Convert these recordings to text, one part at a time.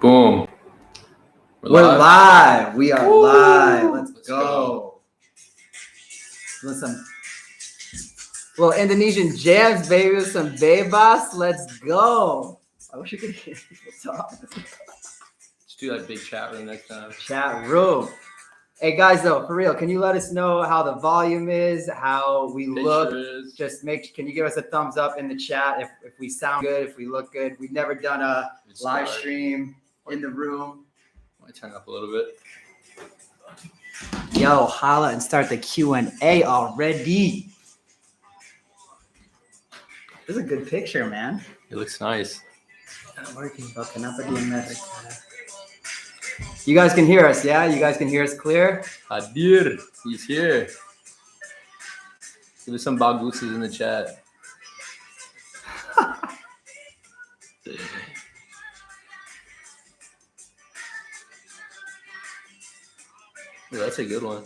Boom. We're live. We are live. Let's go. Listen. Well, Indonesian jams, baby, with some bebas. Let's go. I wish you could hear people talk. Let's do that big chat room next time. Chat room. Hey guys, though, for real, can you let us know how the volume is, how we look? Just can you give us a thumbs up in the chat if we sound good, if we look good? We've never done a live stream in the room. I turn up a little bit. Yo, holla and start the Q&A already. This is a good picture, man. It looks nice. You guys can hear us, yeah? You guys can hear us clear? Hadir, he's here. Give us some baguses in the chat. Ooh, that's a good one.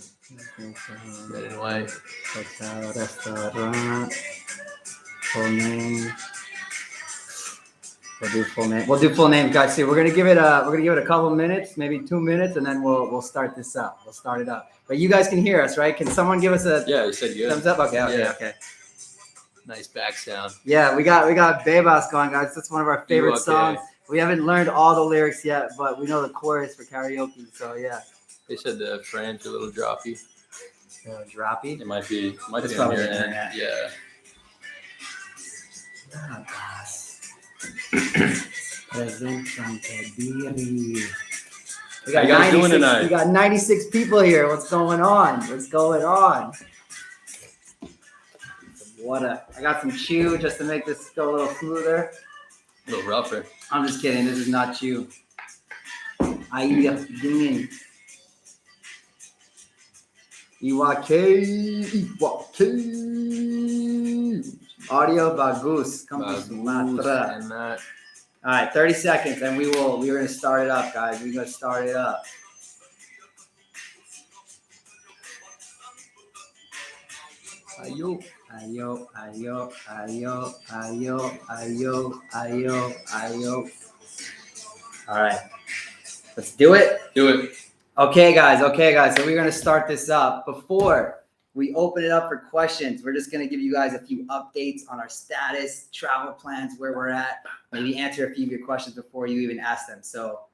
Red and white. Hotel, restaurant, full name. We'll do full name. We'll do full name, guys. See, we're gonna give it a couple minutes, maybe 2 minutes, and then we'll start this up. We'll start it up. But you guys can hear us, right? Can someone give us a you said good. Thumbs up? Okay. Yeah. Okay. Nice back sound. Yeah, we got Bebas going, guys. That's one of our favorite songs. We haven't learned all the lyrics yet, but we know the chorus for karaoke. So yeah. They said the French a little droppy. Droppy? It might be on your end. Yeah. Present from Kadiri. How you guys doing tonight? We got 96 people here. What's going on? I got some chew just to make this go a little smoother. A little rougher. I'm just kidding. This is not chew. Iwake. Audio bagus. Come to Sumatra. All right, 30 seconds, and we're going to start it up, guys. We're going to start it up. Ayo. All right, let's do it. Do it. Okay, guys. So we're going to start this up. Before we open it up for questions, we're just going to give you guys a few updates on our status, travel plans, where we're at, maybe answer a few of your questions before you even ask them. So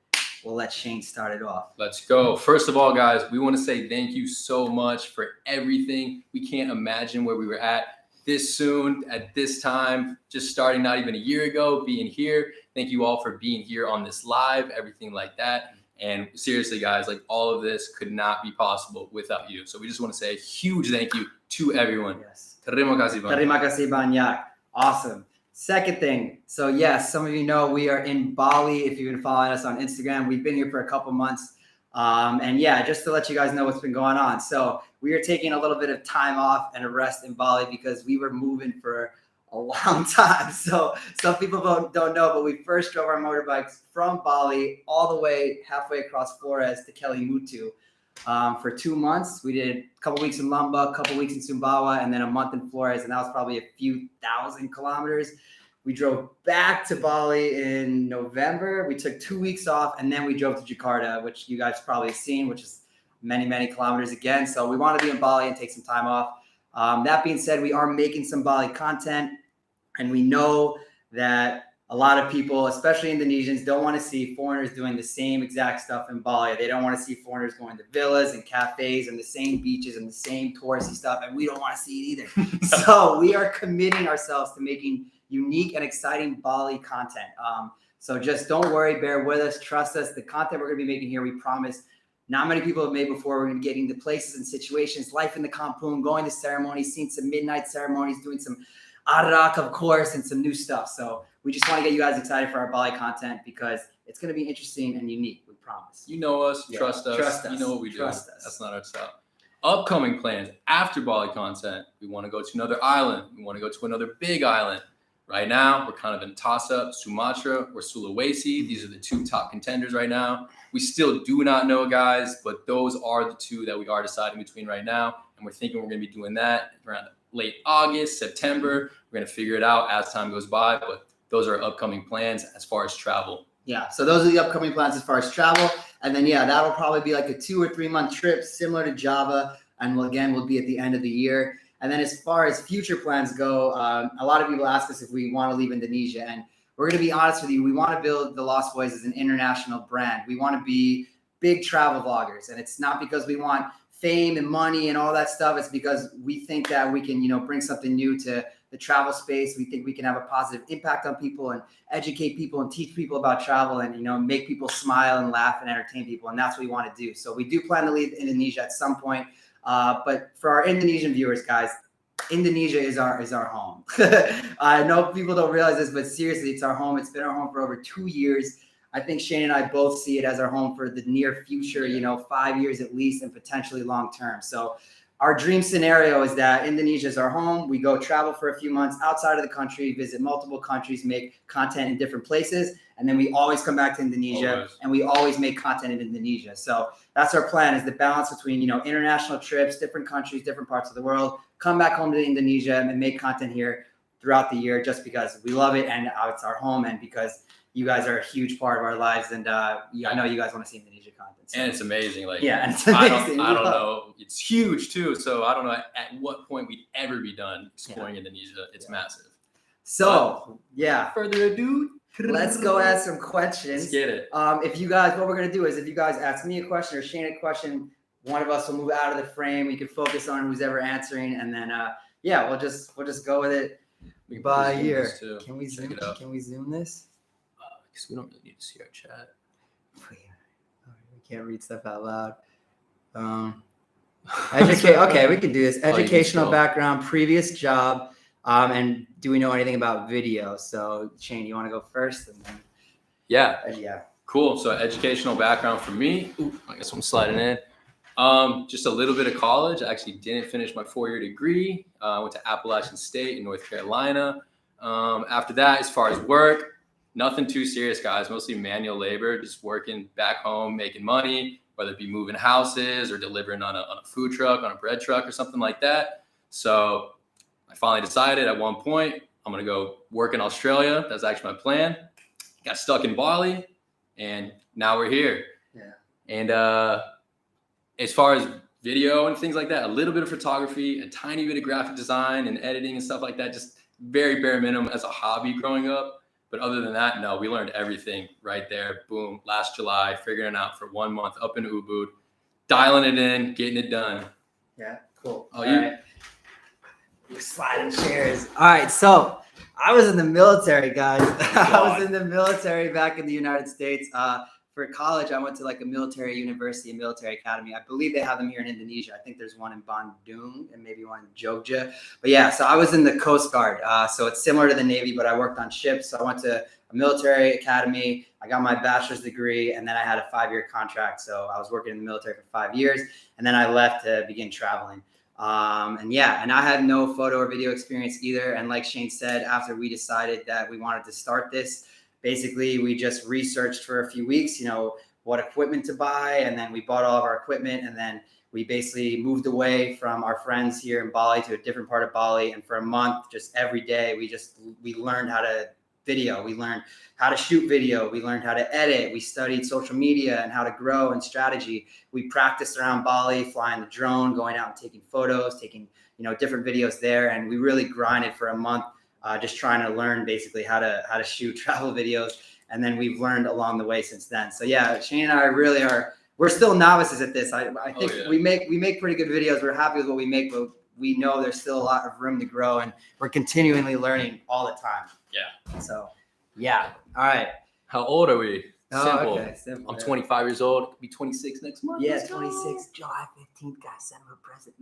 we'll let Cheyne start it off. Let's go. First of all, guys, we want to say thank you so much for everything. We can't imagine where we were at this soon, at this time, just starting not even a year ago, being here. Thank you all for being here on this live, everything like that. And seriously, guys, like all of this could not be possible without you. So we just want to say a huge thank you to everyone. Yes. Terima kasih banyak. Terima kasih banyak. Awesome. Second thing. So yes, some of you know we are in Bali. If you've been following us on Instagram, we've been here for a couple months. And yeah, just to let you guys know what's been going on. So we are taking a little bit of time off and a rest in Bali because we were moving for a long time. So some people don't know, but we first drove our motorbikes from Bali all the way halfway across Flores to Kelimutu for 2 months. We did a couple weeks in Lombok, a couple weeks in Sumbawa, and then a month in Flores. And that was probably a few thousand kilometers. We drove back to Bali in November. We took 2 weeks off, and then we drove to Jakarta, which you guys probably have seen, which is many, many kilometers again. So we want to be in Bali and take some time off. That being said, we are making some Bali content, and we know that a lot of people, especially Indonesians, don't want to see foreigners doing the same exact stuff in Bali. They don't want to see foreigners going to villas and cafes and the same beaches and the same touristy stuff, and we don't want to see it either. So we are committing ourselves to making unique and exciting Bali content. So just don't worry, bear with us, trust us. The content we're going to be making here, we promise, not many people have made before. We're going to be getting into places and situations, life in the kampung, going to ceremonies, seeing some midnight ceremonies, doing some arak, of course, and some new stuff. So we just want to get you guys excited for our Bali content because it's going to be interesting and unique, we promise. You know us, trust us. You know what we do. That's not our style. Upcoming plans after Bali content, we want to go to another island. We want to go to another big island. Right now, we're kind of in toss-up, Sumatra or Sulawesi. These are the two top contenders right now. We still do not know, guys, but those are the two that we are deciding between right now. And we're thinking we're going to be doing that around late August, September. We're going to figure it out as time goes by, but those are upcoming plans as far as travel. Yeah. So those are the upcoming plans as far as travel. And then, yeah, that'll probably be like a 2 or 3 month trip, similar to Java. And we'll be at the end of the year. And then as far as future plans go, a lot of people ask us if we want to leave Indonesia. And we're going to be honest with you. We want to build the Lost Boys as an international brand. We want to be big travel vloggers. And it's not because we want fame and money and all that stuff. It's because we think that we can, bring something new to the travel space. We think we can have a positive impact on people and educate people and teach people about travel and, make people smile and laugh and entertain people. And that's what we want to do. So we do plan to leave Indonesia at some point. But for our Indonesian viewers, guys, Indonesia is our home. I know people don't realize this, but seriously, it's our home. It's been our home for over 2 years. I think Cheyne and I both see it as our home for the near future, 5 years at least, and potentially long term. So our dream scenario is that Indonesia is our home. We go travel for a few months outside of the country, visit multiple countries, make content in different places. And then we always come back to Indonesia and we always make content in Indonesia. So that's our plan, is the balance between, international trips, different countries, different parts of the world, come back home to Indonesia and make content here throughout the year just because we love it and it's our home and because you guys are a huge part of our lives. And I know you guys want to see Indonesia content. So. And it's amazing. And it's amazing. I don't know. It's huge too. So I don't know at what point we'd ever be done exploring Indonesia. It's massive. So, without further ado, let's go ask some questions. Let's get it. If you guys, what we're going to do is if you guys ask me a question or Cheyne a question, one of us will move out of the frame. We can focus on who's ever answering. And then, we'll just go with it by ear. Can we zoom it? Can we zoom this? Because we don't really need to see our chat. We can't read stuff out loud. Okay, we can do this. Educational background, previous job, and do we know anything about video? So, Cheyne, you want to go first? And then... Yeah. Cool. So, educational background for me. I guess I'm sliding in. Just a little bit of college. I actually didn't finish my 4-year degree. I went to Appalachian State in North Carolina. After that, as far as work, nothing too serious, guys. Mostly manual labor, just working back home, making money, whether it be moving houses or delivering on a food truck, on a bread truck or something like that. So I finally decided at one point, I'm going to go work in Australia. That's actually my plan. Got stuck in Bali and now we're here. Yeah. And as far as video and things like that, a little bit of photography, a tiny bit of graphic design and editing and stuff like that, just very bare minimum as a hobby growing up. But other than that, no, we learned everything right there. Boom, last July, figuring it out for 1 month up in Ubud, dialing it in, getting it done. Yeah, cool. Oh, you? Right. You're sliding chairs. All right, so I was in the military, guys. I was in the military back in the United States. For college, I went to like a military university, a military academy. I believe they have them here in Indonesia. I think there's one in Bandung and maybe one in Jogja. But yeah, so I was in the Coast Guard. So it's similar to the Navy, but I worked on ships. So I went to a military academy. I got my bachelor's degree, and then I had a 5-year contract. So I was working in the military for 5 years, and then I left to begin traveling. And I had no photo or video experience either. And like Cheyne said, after we decided that we wanted to start this, basically, we just researched for a few weeks, what equipment to buy. And then we bought all of our equipment. And then we basically moved away from our friends here in Bali to a different part of Bali. And for a month, just every day, we learned how to video. We learned how to shoot video. We learned how to edit. We studied social media and how to grow and strategy. We practiced around Bali, flying the drone, going out and taking photos, taking, different videos there. And we really grinded for a month. Just trying to learn basically how to shoot travel videos. And then we've learned along the way since then. So yeah, Cheyne and I really we're still novices at this. I think we make pretty good videos. We're happy with what we make, but we know there's still a lot of room to grow and we're continually learning all the time. Yeah. So yeah. All right. How old are we? Simple. Okay, simple. I'm 25 years old. I'll be 26 next month. Yeah, 26. July 15th. Guys, send him a present.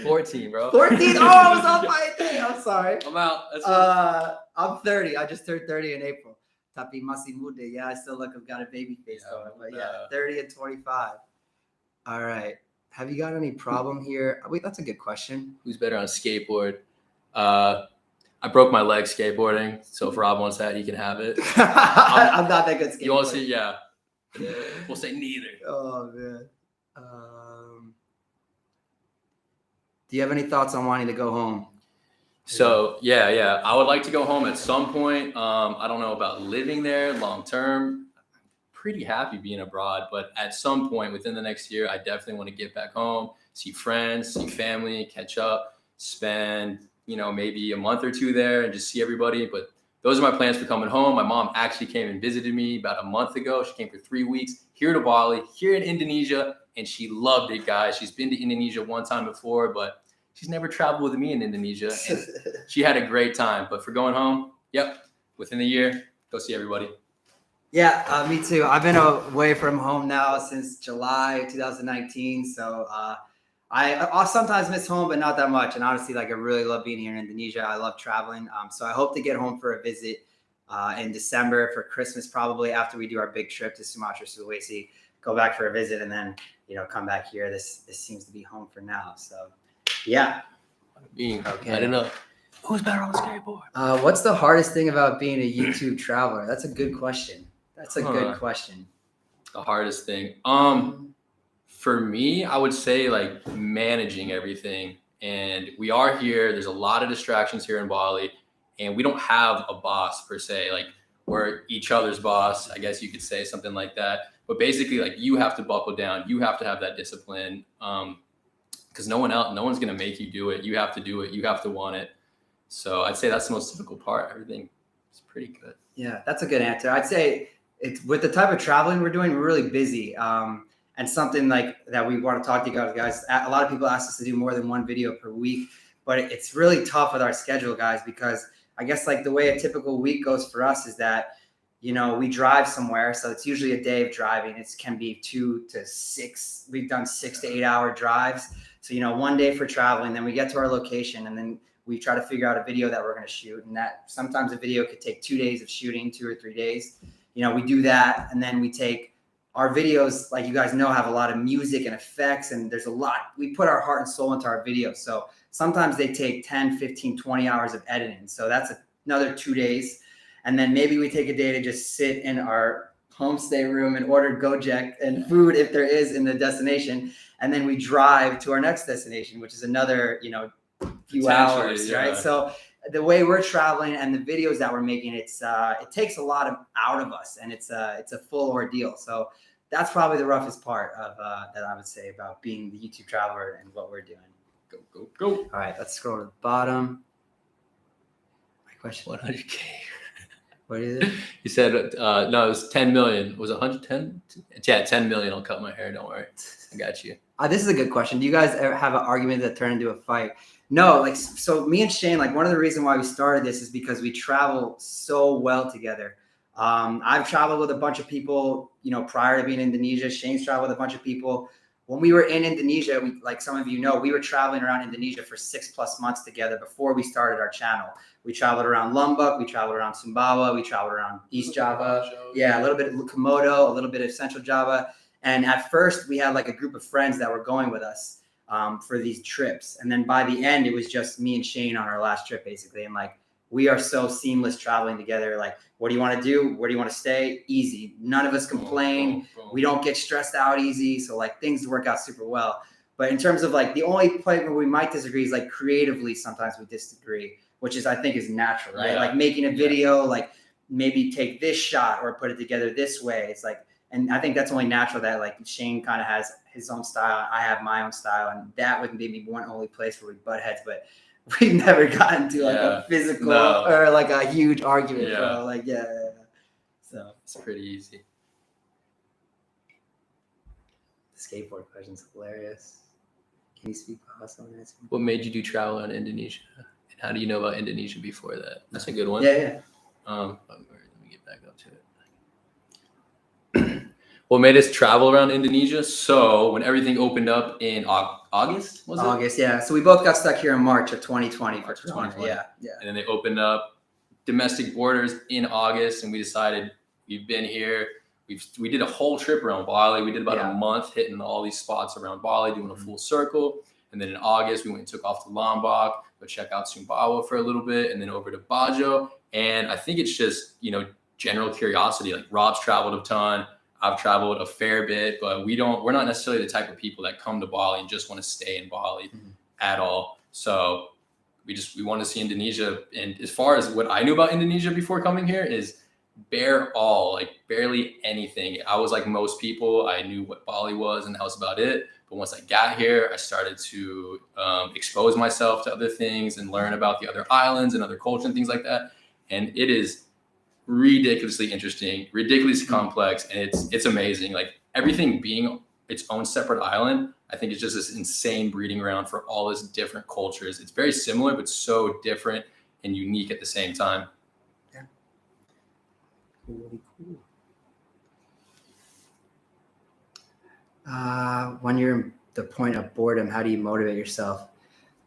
No. 14, bro. 14? Oh, I was on my thing. I'm sorry. I'm out. I'm 30. I just turned 30 in April. Tapi masih muda. Yeah, I still look. I've got a baby face going. But yeah, 30 and 25. All right. Have you got any problem here? Wait, that's a good question. Who's better on a skateboard? I broke my leg skateboarding, so if Rob wants that, he can have it. I'm not that good skateboarding. You want to see? Yeah. We'll say neither. Oh, man. Do you have any thoughts on wanting to go home? So yeah, I would like to go home at some point. I don't know about living there long term. Pretty happy being abroad, but at some point within the next year, I definitely want to get back home, see friends, see family, catch up, spend, maybe a month or two there and just see everybody. But those are my plans for coming home. My mom actually came and visited me about a month ago. She came for 3 weeks here to Bali, here in Indonesia, and she loved it, guys. She's been to Indonesia one time before, but she's never traveled with me in Indonesia. And she had a great time. But for going home, within the year, go see everybody. Yeah, me too. I've been away from home now since July 2019. So I sometimes miss home, but not that much. And honestly, I really love being here in Indonesia. I love traveling. So I hope to get home for a visit in December for Christmas, probably after we do our big trip to Sumatra, Sulawesi, go back for a visit and then, come back here. This seems to be home for now. So yeah. Okay. I don't know. Who's better on the skateboard? What's the hardest thing about being a YouTube traveler? That's a good question. Good question. The hardest thing. For me, I would say managing everything. And we are here. There's a lot of distractions here in Bali, and we don't have a boss per se. We're each other's boss, I guess you could say, something like that. But basically, you have to buckle down. You have to have that discipline. Because no one's gonna make you do it. You have to do it. You have to want it. So I'd say that's the most difficult part. Everything is pretty good. Yeah, that's a good answer. I'd say it's with the type of traveling we're doing, we're really busy. And something that we want to talk to you guys. A lot of people ask us to do more than one video per week, but it's really tough with our schedule, guys, because I guess the way a typical week goes for us is that, we drive somewhere. So it's usually a day of driving. It can be 2 to 6. We've done 6 to 8 hour drives. So, one day for traveling, then we get to our location and then we try to figure out a video that we're going to shoot. And that sometimes a video could take 2 days of shooting, 2 or 3 days. We do that. And then we take our videos, you guys know, have a lot of music and effects. And there's a lot, we put our heart and soul into our videos. So sometimes they take 10, 15, 20 hours of editing. So that's another 2 days. And then maybe we take a day to just sit in our homestay room and order Gojek and food if there is in the destination. And then we drive to our next destination, which is another, few hours, right? So the way we're traveling and the videos that we're making, it takes a lot out of us, and it's a full ordeal. So that's probably the roughest part of that I would say about being the YouTube traveler and what we're doing. Go. All right, let's scroll to the bottom. My question. 100K. What is it? You said no, it was 10 million. Was it 110? Yeah, 10 million. I'll cut my hair. Don't worry. I got you. This is a good question. Do you guys ever have an argument that turned into a fight? No, so me and Cheyne, one of the reasons why we started this is because we travel so well together. I've traveled with a bunch of people, prior to being in Indonesia. Cheyne's traveled with a bunch of people. When we were in Indonesia, we, like some of you know, we were traveling around Indonesia for 6+ months together before we started our channel. We traveled around Lombok, we traveled around Sumbawa, we traveled around East Java. Yeah, a little bit of Komodo, a little bit of Central Java. And at first we had a group of friends that were going with us for these trips. And then by the end, it was just me and Cheyne on our last trip, basically. And we are so seamless traveling together. What do you want to do? Where do you want to stay? Easy. None of us complain. We don't get stressed out easy. So things work out super well. But in terms of the only point where we might disagree is creatively, sometimes we disagree, which I think is natural, right? Yeah. Making a video, maybe take this shot or put it together this way. It's and I think that's only natural that Cheyne kind of has his own style. I have my own style, and that would maybe one only place where we butt heads, but we've never gotten to a physical or a huge argument, bro. So it's pretty easy. The skateboard question's hilarious. Can you speak Bahasa? What made you do travel in Indonesia? And how do you know about Indonesia before that? That's a good one. Yeah. Let me get back up to it. What made us travel around Indonesia? So when everything opened up in August, was it? August, yeah. So we both got stuck here in March of 2020. March of 2020. Yeah. And then they opened up domestic borders in August, and we decided we've been here. We did a whole trip around Bali. We did about a month hitting all these spots around Bali, doing a full circle. And then in August, we went and took off to Lombok, go check out Sumbawa for a little bit, and then over to Bajo. And I think it's just, general curiosity. Rob's traveled a ton. I've traveled a fair bit, but we're not necessarily the type of people that come to Bali and just want to stay in Bali at all. So we wanted to see Indonesia. And as far as what I knew about Indonesia before coming here is bare all, like barely anything. I was like most people. I knew what Bali was, and that was about it. But once I got here, I started to expose myself to other things and learn about the other islands and other culture and things like that. And it is ridiculously interesting, ridiculously complex, and it's amazing. Like everything being its own separate island, I think it's just this insane breeding ground for all this different cultures. It's very similar, but so different and unique at the same time. Yeah. Really cool. When you're in the point of boredom, how do you motivate yourself?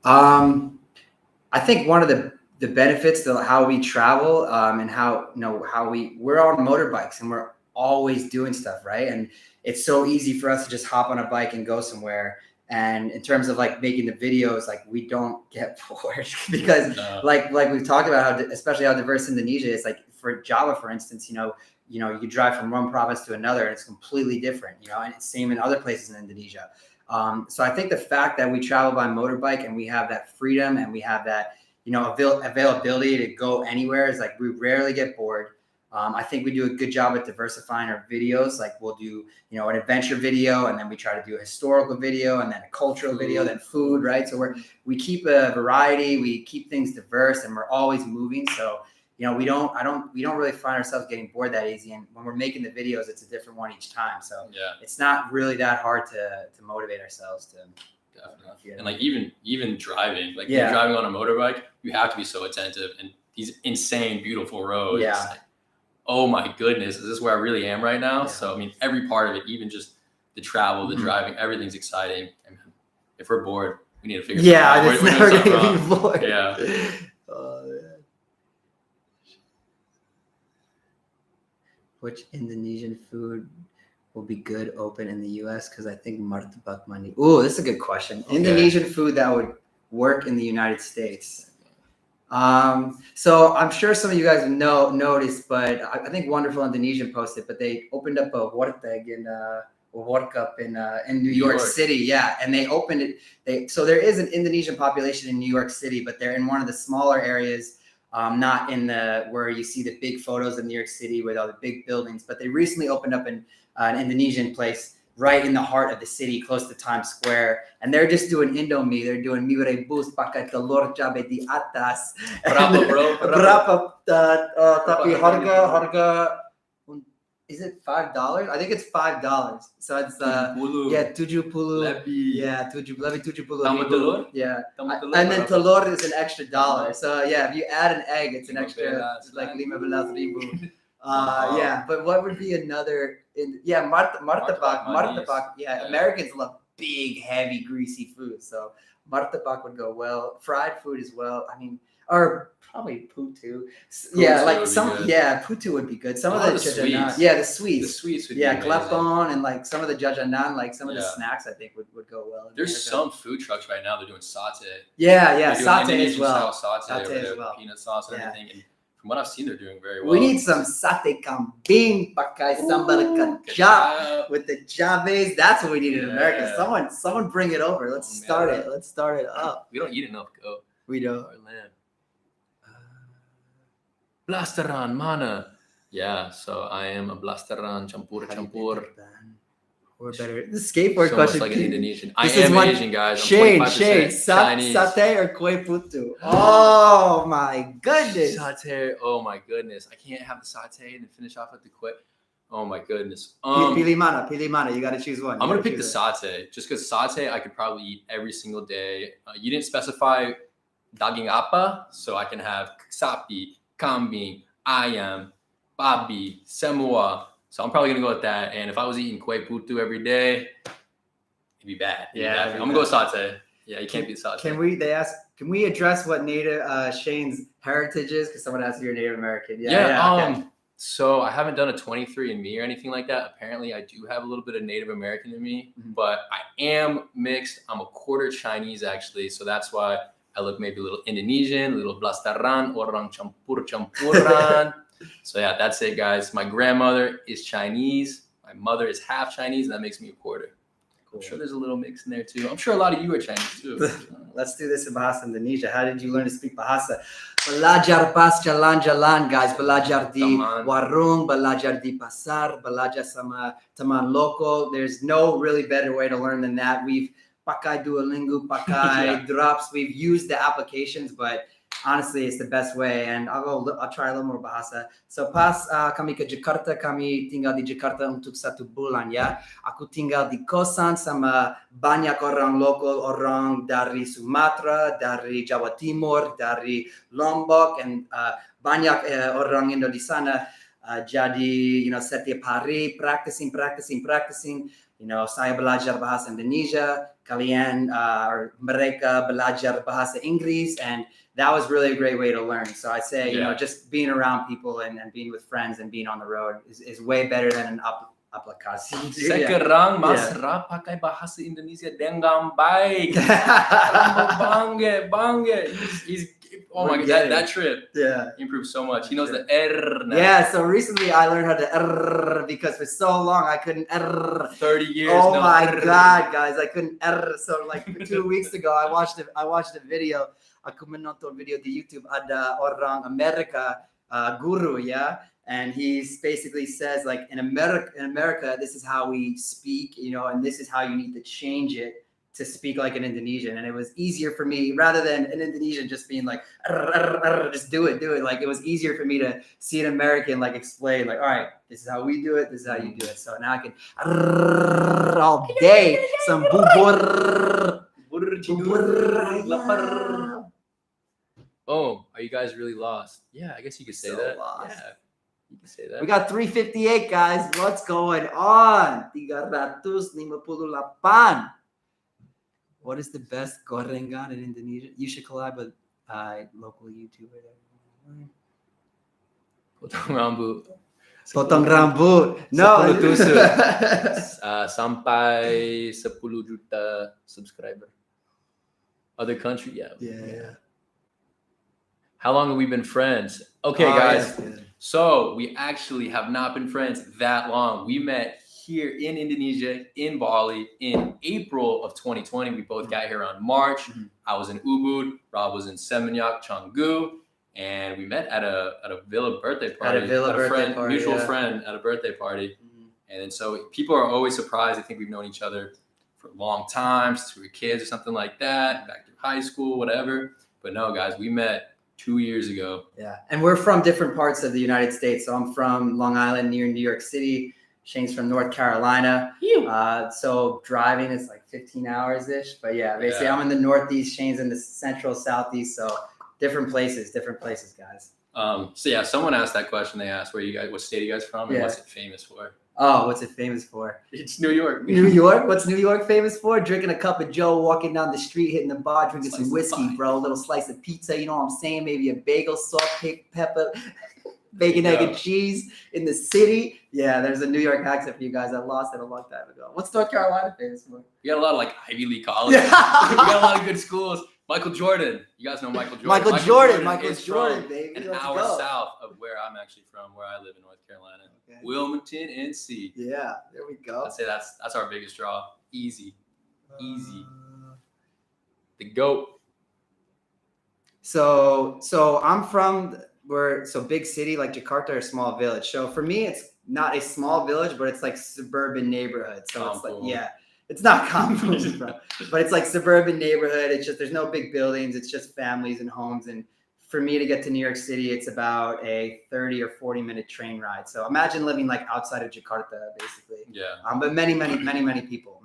I think one of the benefits to how we travel and how we're on motorbikes and we're always doing stuff, right? And it's so easy for us to just hop on a bike and go somewhere. And in terms of like making the videos, like we don't get bored because like we've talked about especially how diverse Indonesia is. Like for Java, for instance, you drive from one province to another and it's completely different, and it's same in other places in Indonesia. So I think the fact that we travel by motorbike and we have that freedom and we have that, availability to go anywhere is like we rarely get bored. I think we do a good job at diversifying our videos. Like we'll do, an adventure video, and then we try to do a historical video, and then a cultural video, then food, right? So we keep a variety, we keep things diverse, and we're always moving. So, we don't really find ourselves getting bored that easy. And when we're making the videos, it's a different one each time. So it's not really that hard to motivate ourselves to. Definitely. And like even driving, like you're driving on a motorbike, you have to be so attentive, and these insane, beautiful roads. Yeah. Like, oh my goodness, is this where I really am right now? Yeah. So I mean, every part of it, even just the travel, the driving, everything's exciting. I mean, if we're bored, we need to figure something out. Yeah, it's never gonna be bored. Yeah. Which Indonesian food will be good open in the U.S.? Because I think martabak mani. Ooh, this is a good question. Okay. Indonesian food that would work in the United States. So I'm sure some of you guys noticed, but I think Wonderful Indonesian posted, but they opened up a warteg in New York City. Yeah. And they opened it. So there is an Indonesian population in New York City, but they're in one of the smaller areas, not in where you see the big photos of New York City with all the big buildings, but they recently opened up an Indonesian place right in the heart of the city, close to Times Square. And they're just doing Indomie. They're doing mie rebus pakai telur cabai di atas. Berapa, bro? Berapa? Tapi harga, is it $5? I think it's $5. So it's 70. Lebih. Yeah, lebih 70. Tambah telur? Yeah. And then telur is an extra $1. So yeah, if you add an egg, it's an extra, it's like 15,000. Yeah, but what would be another? Martabak. Yeah, Americans love big, heavy, greasy food, so martabak would go well. Fried food as well. I mean, or probably putu. Yeah, like putu would be good. Some of the jajanan. Yeah, the sweets. The sweets would be klepon and like some of the jajanan, like some of the snacks, I think would go well. There's some food trucks right now. They're doing satay. Yeah, satay as well. Satay as well. Peanut sauce and everything. And from what I've seen, they're doing very well. We need some satay kambing pakai sambal kecap with the javes. That's what we need in America. Someone bring it over. Let's start it. Let's start it up. We don't eat enough goat. We don't. Our land. Blasteran mana? Yeah, so I am a blasteran campur. Or better, the skateboard question. Like an Indonesian. I am Asian, guys. I'm Cheyne, 25% Chinese. Sate or Kue Putu? Oh my goodness. Sate. Oh my goodness. I can't have the satay and then finish off with the kue. Oh my goodness. Pilih mana. You got to choose one. I'm going to pick the satay just because satay I could probably eat every single day. You didn't specify daging apa, so I can have sapi, kambing, ayam, babi, semua. So I'm probably going to go with that. And if I was eating Kue Putu every day, it'd be bad. I'm going to go satay. Yeah, you can't beat satay. Can we address what Native Cheyne's heritage is? Because someone asked if you're Native American. Okay. So I haven't done a 23andMe or anything like that. Apparently, I do have a little bit of Native American in me, but I am mixed. I'm a quarter Chinese, actually. So that's why I look maybe a little Indonesian, a little blastaran, orang campuran. So yeah, that's it, guys. My grandmother is Chinese. My mother is half Chinese, and that makes me a quarter. I'm sure there's a little mix in there too. I'm sure a lot of you are Chinese too. Let's do this in Bahasa Indonesia. How did you learn to speak Bahasa? Belajar pas jalan-jalan, guys. Belajar di warung, belajar di pasar, belajar sama teman local. There's no really better way to learn than that. We've pakai Duolingo, pakai drops. We've used the applications, but honestly, it's the best way. And I'll try a little more bahasa. So pas kami ke Jakarta, kami tinggal di Jakarta untuk 1 bulan ya. Aku tinggal di kosan sama banyak orang lokal, orang dari Sumatera, dari Jawa Timur, dari Lombok, and banyak orang Indo di sana. Jadi, setiap hari practicing. Saya belajar bahasa Indonesia, kalian mereka belajar bahasa Inggris, and that was really a great way to learn. So I say, just being around people and being with friends and being on the road is way better than an aplikasi. Sekarang Mas Ra pakai bahasa Indonesia dengan baik. Bangga. He's oh my god, that trip. Yeah. He improved so much. He knows the R now. Yeah, so recently I learned how to R because for so long I couldn't R. 30 years. Oh my god, guys, I couldn't R. So like 2 weeks ago I watched a video. Aku menonton video di YouTube, ada orang Amerika guru and he basically says like in America this is how we speak, and this is how you need to change it to speak like an Indonesian. And it was easier for me rather than an Indonesian just being like just do it. Like it was easier for me to see an American like explain like, all right, this is how we do it, this is how you do it. So now I can all day some bubur. Oh, are you guys really lost? Yeah, I guess you could say that. Lost. Yeah, you can say that. We got 358, guys. What's going on? 358. What is the best gorengan in Indonesia? You should collab with local YouTuber. Potong rambut. No. 10 tusuk. Sampai 10 juta subscriber. Other country? Yeah. How long have we been friends? Okay, guys. Yeah. So we actually have not been friends that long. We met here in Indonesia, in Bali, in April of 2020. We both got here on March. I was in Ubud. Rob was in Seminyak, Canggu. And we met at a villa birthday party. Mutual friend at a birthday party. And then so people are always surprised. They think we've known each other for a long time, since we were kids or something like that, back through high school, whatever. But no, guys, we met 2 years ago. Yeah, and we're from different parts of the United States. So I'm from Long Island near New York City. Shane's from North Carolina. So driving is like 15 hours-ish. But yeah, basically I'm in the Northeast, Shane's in the Central, Southeast. So different places, guys. So yeah, someone asked that question. They asked what state are you guys from and what's it famous for? Oh, what's it famous for? It's New York. New York? What's New York famous for? Drinking a cup of Joe, walking down the street, hitting the bar, drinking some whiskey, bro. A little slice of pizza, you know what I'm saying? Maybe a bagel, salt, pepper, bacon, egg, and cheese in the city. Yeah, there's a New York accent for you guys. I lost it a long time ago. What's North Carolina famous for? We got a lot of like Ivy League colleges. We got a lot of good schools. Michael Jordan. You guys know Michael Jordan. Michael Jordan, baby. An hour south of where I'm actually from, where I live in North Carolina. Okay. Wilmington, NC. Yeah, there we go. I'd say that's our biggest draw. Easy. The GOAT. So I'm from big city like Jakarta or a small village. So for me, it's not a small village, but it's like suburban neighborhood. So it's like, it's not common, bro. But it's like suburban neighborhood. It's just, there's no big buildings. It's just families and homes. And for me to get to New York City, it's about a 30 or 40 minute train ride. So imagine living like outside of Jakarta, basically. Yeah. But many people.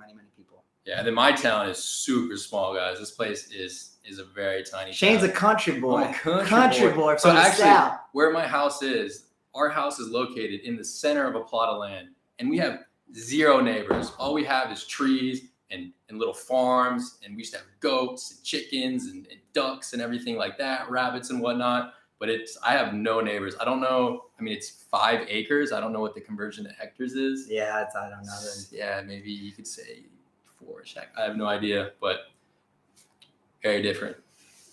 Yeah. And then my town is super small, guys. This place is a very tiny Shane's town. a country boy. I'm a country boy. So actually, where my house is, our house is located in the center of a plot of land. And we have 0 neighbors. All we have is trees and little farms, and we used to have goats and chickens and ducks and everything like that, rabbits and whatnot. But I have no neighbors. I don't know. I mean, it's 5 acres. I don't know what the conversion to hectares is. Yeah, I don't know. Yeah, maybe you could say 4. I have no idea, but very different.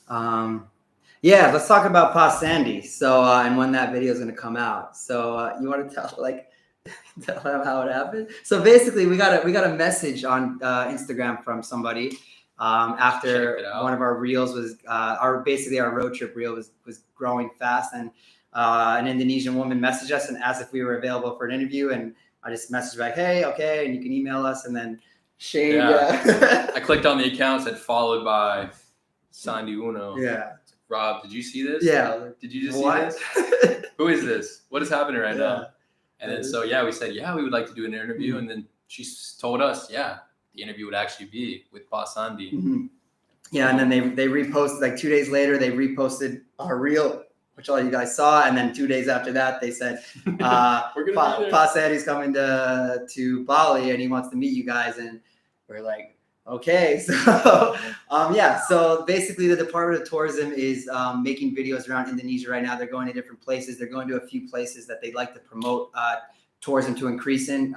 Yeah, let's talk about Pak Sandi. So, and when that video is going to come out. So, you want to tell Tell them how it happened. So basically, we got a message on Instagram from somebody after one of our reels was our road trip reel was growing fast, and an Indonesian woman messaged us and asked if we were available for an interview, and I just messaged back, hey, okay, and you can email us, and then Cheyne. Yeah. I clicked on the account, said followed by Sandi Uno. Yeah. Rob, did you see this? Yeah. Did you just see this? Who is this? What is happening right now? And then so we said, we would like to do an interview. And then she told us, the interview would actually be with Pak Sandi. Yeah, and then they reposted, like 2 days later, they reposted our reel, which all you guys saw. And then 2 days after that, they said, Pak Sandi's coming to Bali and he wants to meet you guys. And we're like, okay. So, so basically the Department of Tourism is making videos around Indonesia right now. They're going to different places. They're going to a few places that they'd like to promote tourism to increase in.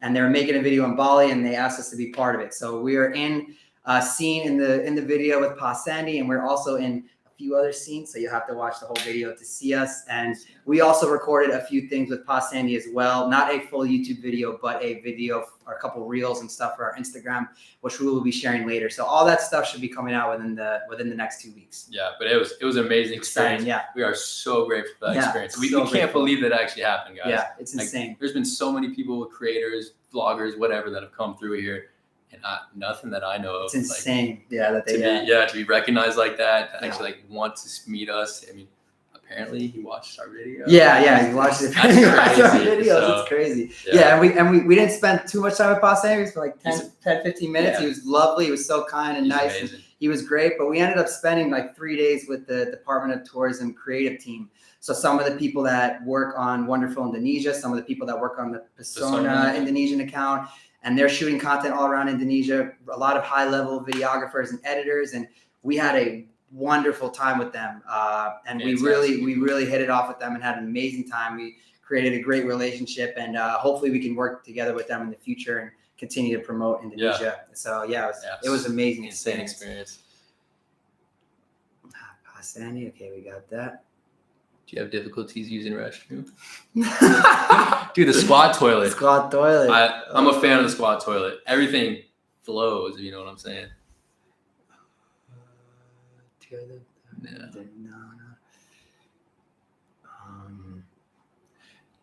And they're making a video in Bali, and they asked us to be part of it. So we are in a scene in the video with Pak Sandi, and we're also in a few other scenes. So you have to watch the whole video to see us. And we also recorded a few things with Pak Sandi as well. Not a full YouTube video, but a video or a couple reels and stuff for our Instagram, which we will be sharing later. So all that stuff should be coming out within the next 2 weeks. Yeah, but it was an amazing experience. Yeah, we are so grateful for that experience. We can't believe that actually happened, guys. Yeah, it's insane. There's been so many people, creators, vloggers, whatever, that have come through here, and nothing that I know of. It's insane. Like, to be recognized like that, to actually want to meet us. I mean, apparently he watched our video. Yeah, he watched it. That's crazy. Our videos. So, it's crazy. Yeah, and we didn't spend too much time with Pak Sandi. It was for like 10-15 minutes. He was lovely. He was so kind and nice. And he was great. But we ended up spending like 3 days with the Department of Tourism creative team. So some of the people that work on Wonderful Indonesia, some of the people that work on the Persona Indonesian account, and they're shooting content all around Indonesia, a lot of high-level videographers and editors, and we had a wonderful time with them. And we really hit it off with them and had an amazing time. We created a great relationship, and hopefully we can work together with them in the future and continue to promote Indonesia. So it was amazing. Insane experience. Pak Sandi, okay, we got that. Do you have difficulties using restroom? Dude, the squat toilet. I'm a fan of the squat toilet. Everything flows, if you know what I'm saying.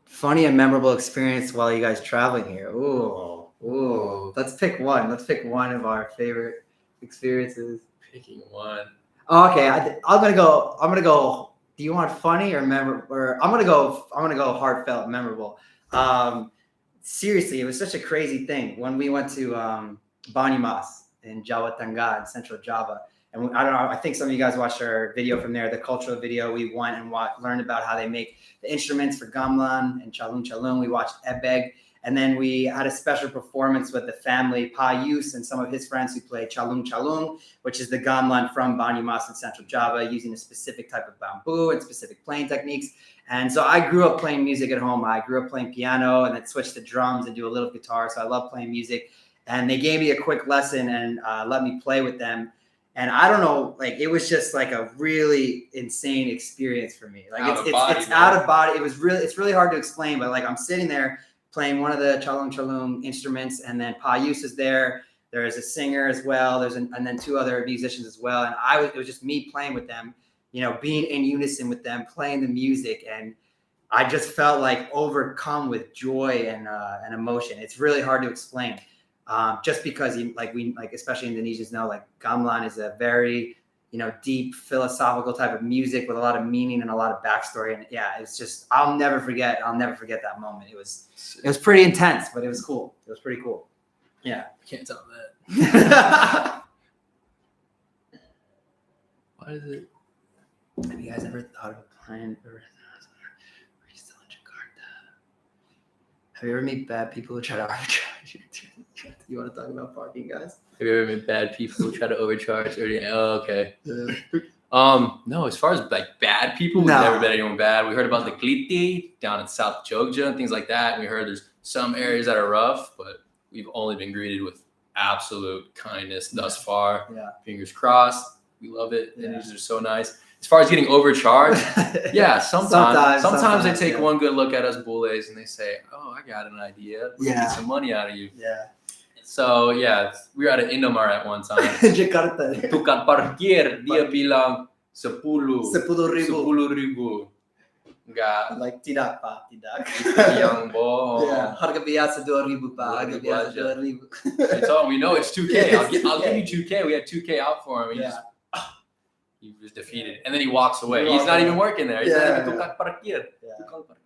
Funny and memorable experience while you guys traveling here. Ooh. Let's pick one. Let's pick one of our favorite experiences. Picking one. Okay, I'm gonna go. Do you want funny or memorable? Or I'm gonna go heartfelt, memorable. Seriously, it was such a crazy thing when we went to Banyumas in Jawa Tengah in Central Java. And I don't know, I think some of you guys watched our video from there, the cultural video. We went and learned about how they make the instruments for gamelan and calung. We watched ebeg. And then we had a special performance with the family, Pa Yus and some of his friends who play calung, which is the gamelan from Banyumas in Central Java, using a specific type of bamboo and specific playing techniques. And so I grew up playing music at home. I grew up playing piano and then switched to drums and do a little guitar. So I love playing music. And they gave me a quick lesson and let me play with them. And I don't know, like, it was just like a really insane experience for me. Like it's out of body. It's really hard to explain, but like I'm sitting there playing one of the calung instruments, and then Pa Yus is there. There's a singer as well. And then two other musicians as well. And it was just me playing with them, being in unison with them, playing the music. And I just felt like overcome with joy and emotion. It's really hard to explain. Just because especially Indonesians know, like gamelan is a very, deep philosophical type of music with a lot of meaning and a lot of backstory. And it's just, I'll never forget that moment. It was pretty intense, but it was cool. It was pretty cool. Yeah. I can't tell that. Why is it? Have you guys ever thought of applying for Are you still in Jakarta? Have you ever met bad people who try to arbitrage you? You want to talk about parking, guys? Have you ever met bad people who try to overcharge? Okay. Yeah. No, as far as like bad people, we've never met anyone bad. We heard about the Kliti down in South Jogja and things like that. And we heard there's some areas that are rough, but we've only been greeted with absolute kindness thus far. Yeah. Fingers crossed. We love it. Indonesians are so nice. as far as getting overcharged, yeah, sometimes they take yeah. one good look at us bules and they say, "Oh, I got an idea. We can get some money out of you." Yeah. So yeah, we were at an Indomie at one time. Jakarta. Tukang parkir dia bilang 10 ribu. Enggak. Like tidak pak, tidak. Yang bohong. Yeah. Harga biasa 2.000 pak. Harga biasa 2.000. I told him, we know it's 2K. I'll give you 2K. We had 2K out for him. He was defeated, and then he walks away. He's not even working there. He's not even tukang parkir.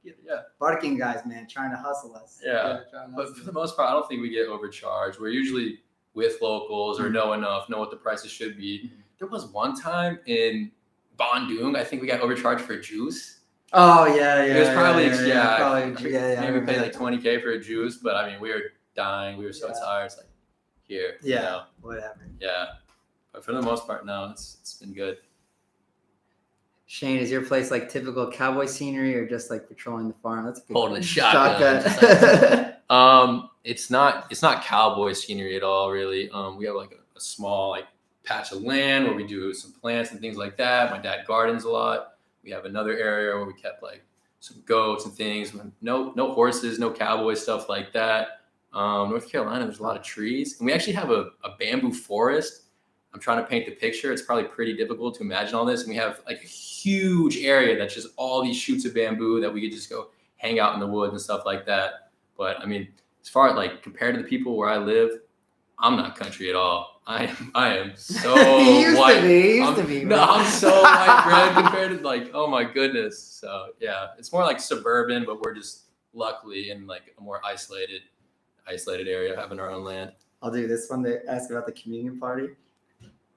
Yeah. Parking guys, man, trying to hustle us. Yeah. But for the most part, I don't think we get overcharged. We're usually with locals or know what the prices should be. There was one time in Bandung, I think we got overcharged for juice. Oh yeah. It was probably maybe we paid like 20K for a juice, but I mean we were dying. We were so tired. It's like here. Whatever. Yeah. But for the most part, no, it's been good. Shane, is your place like typical cowboy scenery or just like patrolling the farm? That's a good holding a shotgun. It's not cowboy scenery at all, really. We have like a small like patch of land where we do some plants and things like that. My dad gardens a lot. We have another area where we kept like some goats and things. No horses, no cowboy stuff like that. North Carolina, there's a lot of trees, and we actually have a bamboo forest. I'm trying to paint the picture. It's probably pretty difficult to imagine all this. And we have like a huge area that's just all these shoots of bamboo that we could just go hang out in the woods and stuff like that. But I mean, as far as like compared to the people where I live, I'm not country at all. I am so white. Used to be. I'm so white bread compared to like, oh my goodness. So yeah, it's more like suburban, but we're just luckily in like a more isolated area, having our own land. I'll do this one. They ask about the communion party.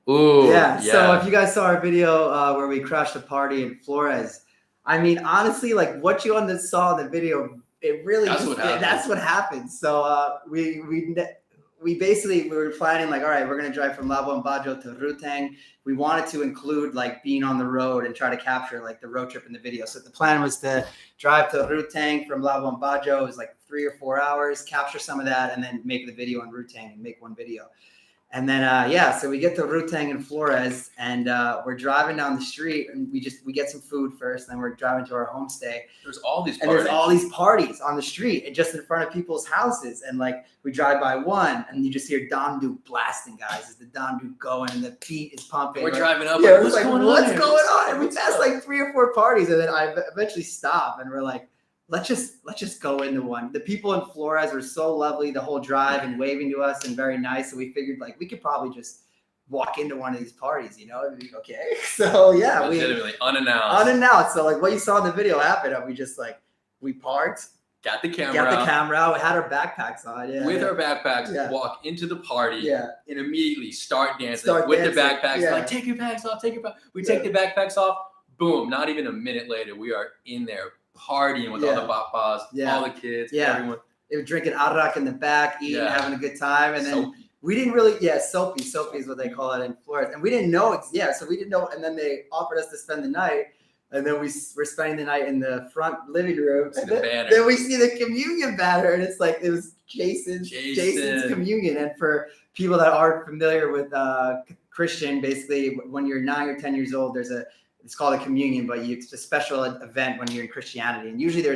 Ooh, yeah. So if you guys saw our video where we crashed a party in Flores, I mean, honestly, like what you saw in the video, it really that's what happened. So we were planning like, all right, we're gonna drive from Labuan Bajo to Ruteng. We wanted to include like being on the road and try to capture like the road trip in the video. So the plan was to drive to Ruteng from Labuan Bajo. It was like 3 or 4 hours, capture some of that, and then make the video on Ruteng and make one video. And then, so we get to Ruteng in Flores, and we're driving down the street, and we get some food first, and then we're driving to our homestay. There's all these parties on the street, and just in front of people's houses. And like we drive by one, and you just hear Diaduk blasting, guys. Is the Diaduk going, and the beat is pumping. We're driving up. Yeah, what's going on? And we passed like 3 or 4 parties, and then I eventually stop, and we're like, let's just go into one. The people in Flores were so lovely the whole drive and waving to us and very nice. So we figured like we could probably just walk into one of these parties, you know, it'd be okay. So yeah, legitimately unannounced. So like what you saw in the video happened, we parked, got the camera out, we had our backpacks on. Yeah. With our backpacks, walk into the party and immediately start dancing with the backpacks. Yeah. Like, take your bags off, take the backpacks off. Boom, not even a minute later, we are in there partying with all the papas, all the kids, everyone. They were drinking arak in the back, eating, having a good time. And then we didn't really, soapy is what they call it in Florida. And we didn't know, so we didn't know. And then they offered us to spend the night. And then we're spending the night in the front living room. And then we see the communion banner. And it's like, it was Jason's communion. And for people that aren't familiar with Christian, basically, when you're 9 or 10 years old, it's called a communion, but it's a special event when you're in Christianity. And usually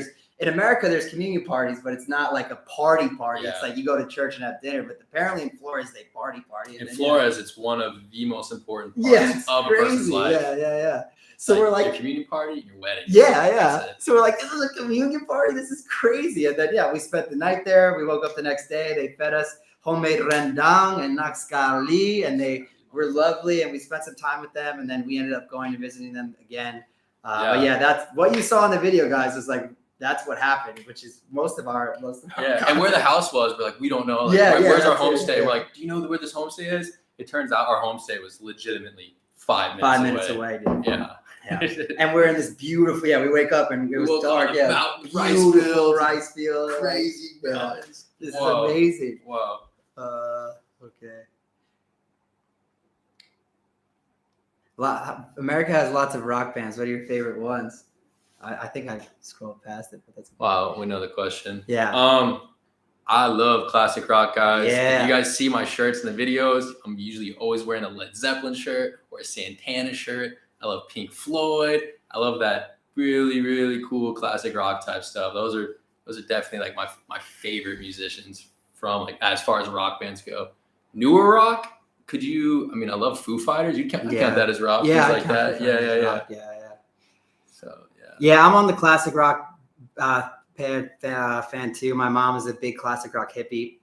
in America, there's communion parties, but it's not like a party. Yeah. It's like you go to church and have dinner, but apparently in Flores, they party. In Flores, it's one of the most important parts of a person's life. Yeah. So we're like, your communion party, your wedding. Yeah. So we're like, this is a communion party. This is crazy. And then, we spent the night there. We woke up the next day. They fed us homemade rendang and nakskali, and they were lovely, and we spent some time with them, and then we ended up going and visiting them again. But that's what you saw in the video, guys. Was like that's what happened, which is most of our and where the house was, we're like, we don't know. Like, where's our homestay? We're like, do you know where this homestay is? It turns out our homestay was legitimately 5 minutes away. Dude. Yeah. And we're in this beautiful. We wake up and it was dark. Beautiful rice field. Crazy mountains. This is amazing. Wow. Okay. America has lots of rock bands. What are your favorite ones? I think I scrolled past it, but that's wow. We know the question. Yeah. I love classic rock, guys. Yeah. If you guys see my shirts in the videos, I'm usually always wearing a Led Zeppelin shirt or a Santana shirt. I love Pink Floyd. I love that really, really cool classic rock type stuff. Those are definitely like my favorite musicians from like as far as rock bands go. Newer rock, could you? I mean, I love Foo Fighters. You count that as rock? Yeah, like that. Yeah. So yeah, I'm on the classic rock fan too. My mom is a big classic rock hippie.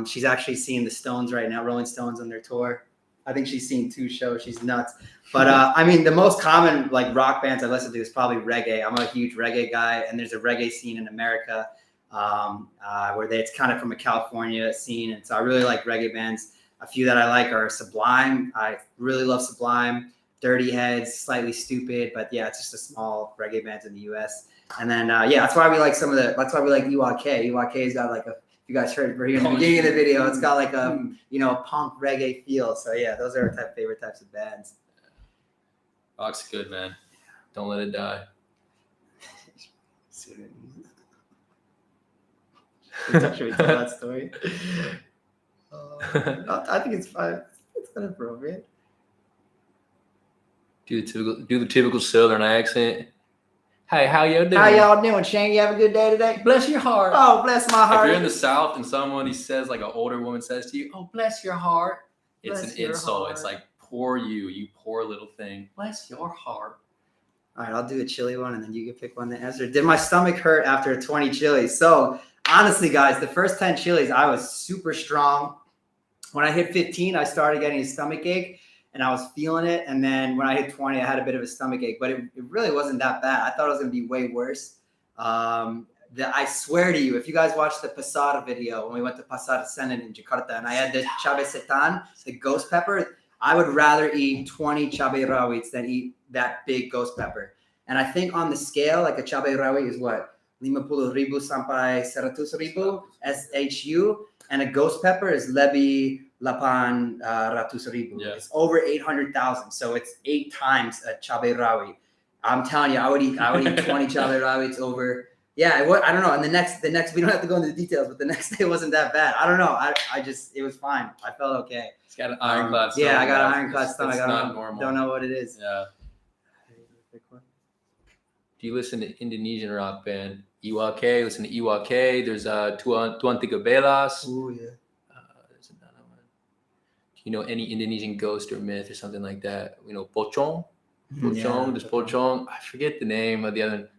She's actually seeing the Stones right now, Rolling Stones on their tour. I think she's seen 2 shows. She's nuts. But I mean, the most common like rock bands I listen to is probably reggae. I'm a huge reggae guy, and there's a reggae scene in America where it's kind of from a California scene, and so I really like reggae bands. A few that I like are Sublime. I really love Sublime. Dirty Heads, Slightly Stupid, but yeah, it's just a small reggae bands in the U.S. And then that's why we like that's why we like UIK. UIK's got like you guys heard it in the beginning of the video. It's got like a punk reggae feel. So yeah, those are our favorite types of bands. Rock's good, man. Don't let it die. Should we tell that story? I think it's fine. It's inappropriate. Do the typical Southern accent. Hey, how y'all doing? How y'all doing, Cheyne? You have a good day today? Bless your heart. Oh, bless my heart. If you're in the South and somebody says, like an older woman says to you, oh, bless your heart, it's an insult. Heart. It's like, poor you poor little thing. Bless your heart. All right, I'll do a chili one, and then you can pick one to answer. Did my stomach hurt after 20 chilies? So, honestly, guys, the first 10 chilies, I was super strong. When I hit 15, I started getting a stomach ache. And I was feeling it. And then when I hit 20, I had a bit of a stomach ache, but it really wasn't that bad. I thought it was going to be way worse. I swear to you, if you guys watched the Pasada video, when we went to Pasada Senin in Jakarta, and I had the cabai setan, the ghost pepper, I would rather eat 20 cabai rawits than eat that big ghost pepper. And I think on the scale, like a cabai rawit is what? 50,000 sampai 100,000 SHU. And a ghost pepper is lebih 800,000. Yeah. It's over 800,000. So it's 8 times a cabai rawit. I'm telling you, I would eat 20 cabai rawits over. Yeah, I don't know. And the next, we don't have to go into the details, but the next day wasn't that bad. I don't know. It was fine. I felt okay. It's got an ironclad stomach. Yeah, I got an ironclad stomach. It's not normal. Don't know what it is. Yeah. Do you listen to Indonesian rock band? Iwake, listen to Iwake. There's Tuan Tiga Belas. Oh, yeah. There's another one. Do you know any Indonesian ghost or myth or something like that? Pocong? Pocong, there's Pocong. I forget the name of the other.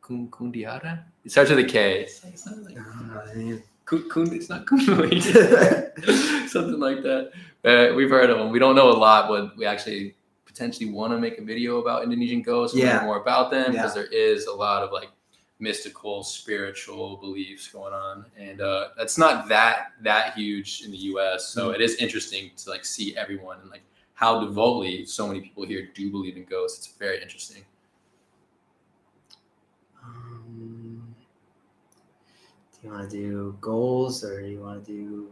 Kundiara? It starts with a K. It's not like it's not Kundalini. Something like that. We've heard of them. We don't know a lot, but we actually potentially want to make a video about Indonesian ghosts, learn more about them, because there is a lot of like mystical, spiritual beliefs going on, and that's not that huge in the U.S. So it is interesting to like see everyone and like how devotedly so many people here do believe in ghosts. It's very interesting. Do you want to do goals, or do you want to do?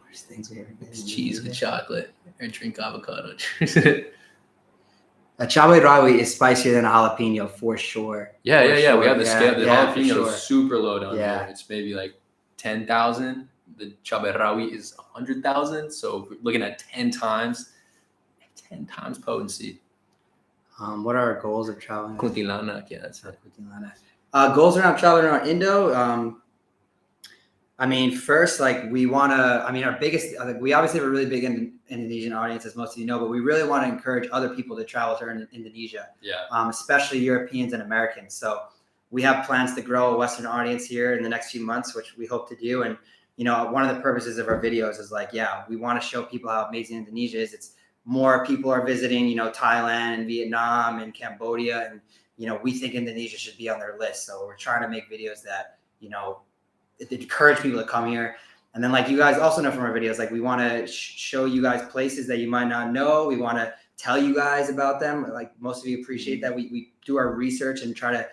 There's things we haven't. It's cheese with chocolate, or drink avocado. A cabai rawit is spicier than a jalapeno for sure. Yeah. We have the scale. The jalapeno is super low down here. It's maybe like 10,000. The cabai rawit is 100,000. So we're looking at 10 times potency. What are our goals of traveling? Kuntilanak, yeah, that's it. Goals around traveling around Indo. I mean, first, like we want to, our biggest, we obviously have a really big Indonesian audience, as most of you know, but we really want to encourage other people to travel to Indonesia, especially Europeans and Americans. So we have plans to grow a Western audience here in the next few months, which we hope to do. And, one of the purposes of our videos is like, we want to show people how amazing Indonesia is. It's more people are visiting, Thailand and Vietnam and Cambodia. And, we think Indonesia should be on their list. So we're trying to make videos that, encourage people to come here. And then like you guys also know from our videos, like we want to show you guys places that you might not know. We want to tell you guys about them. Like most of you appreciate that we do our research and try to,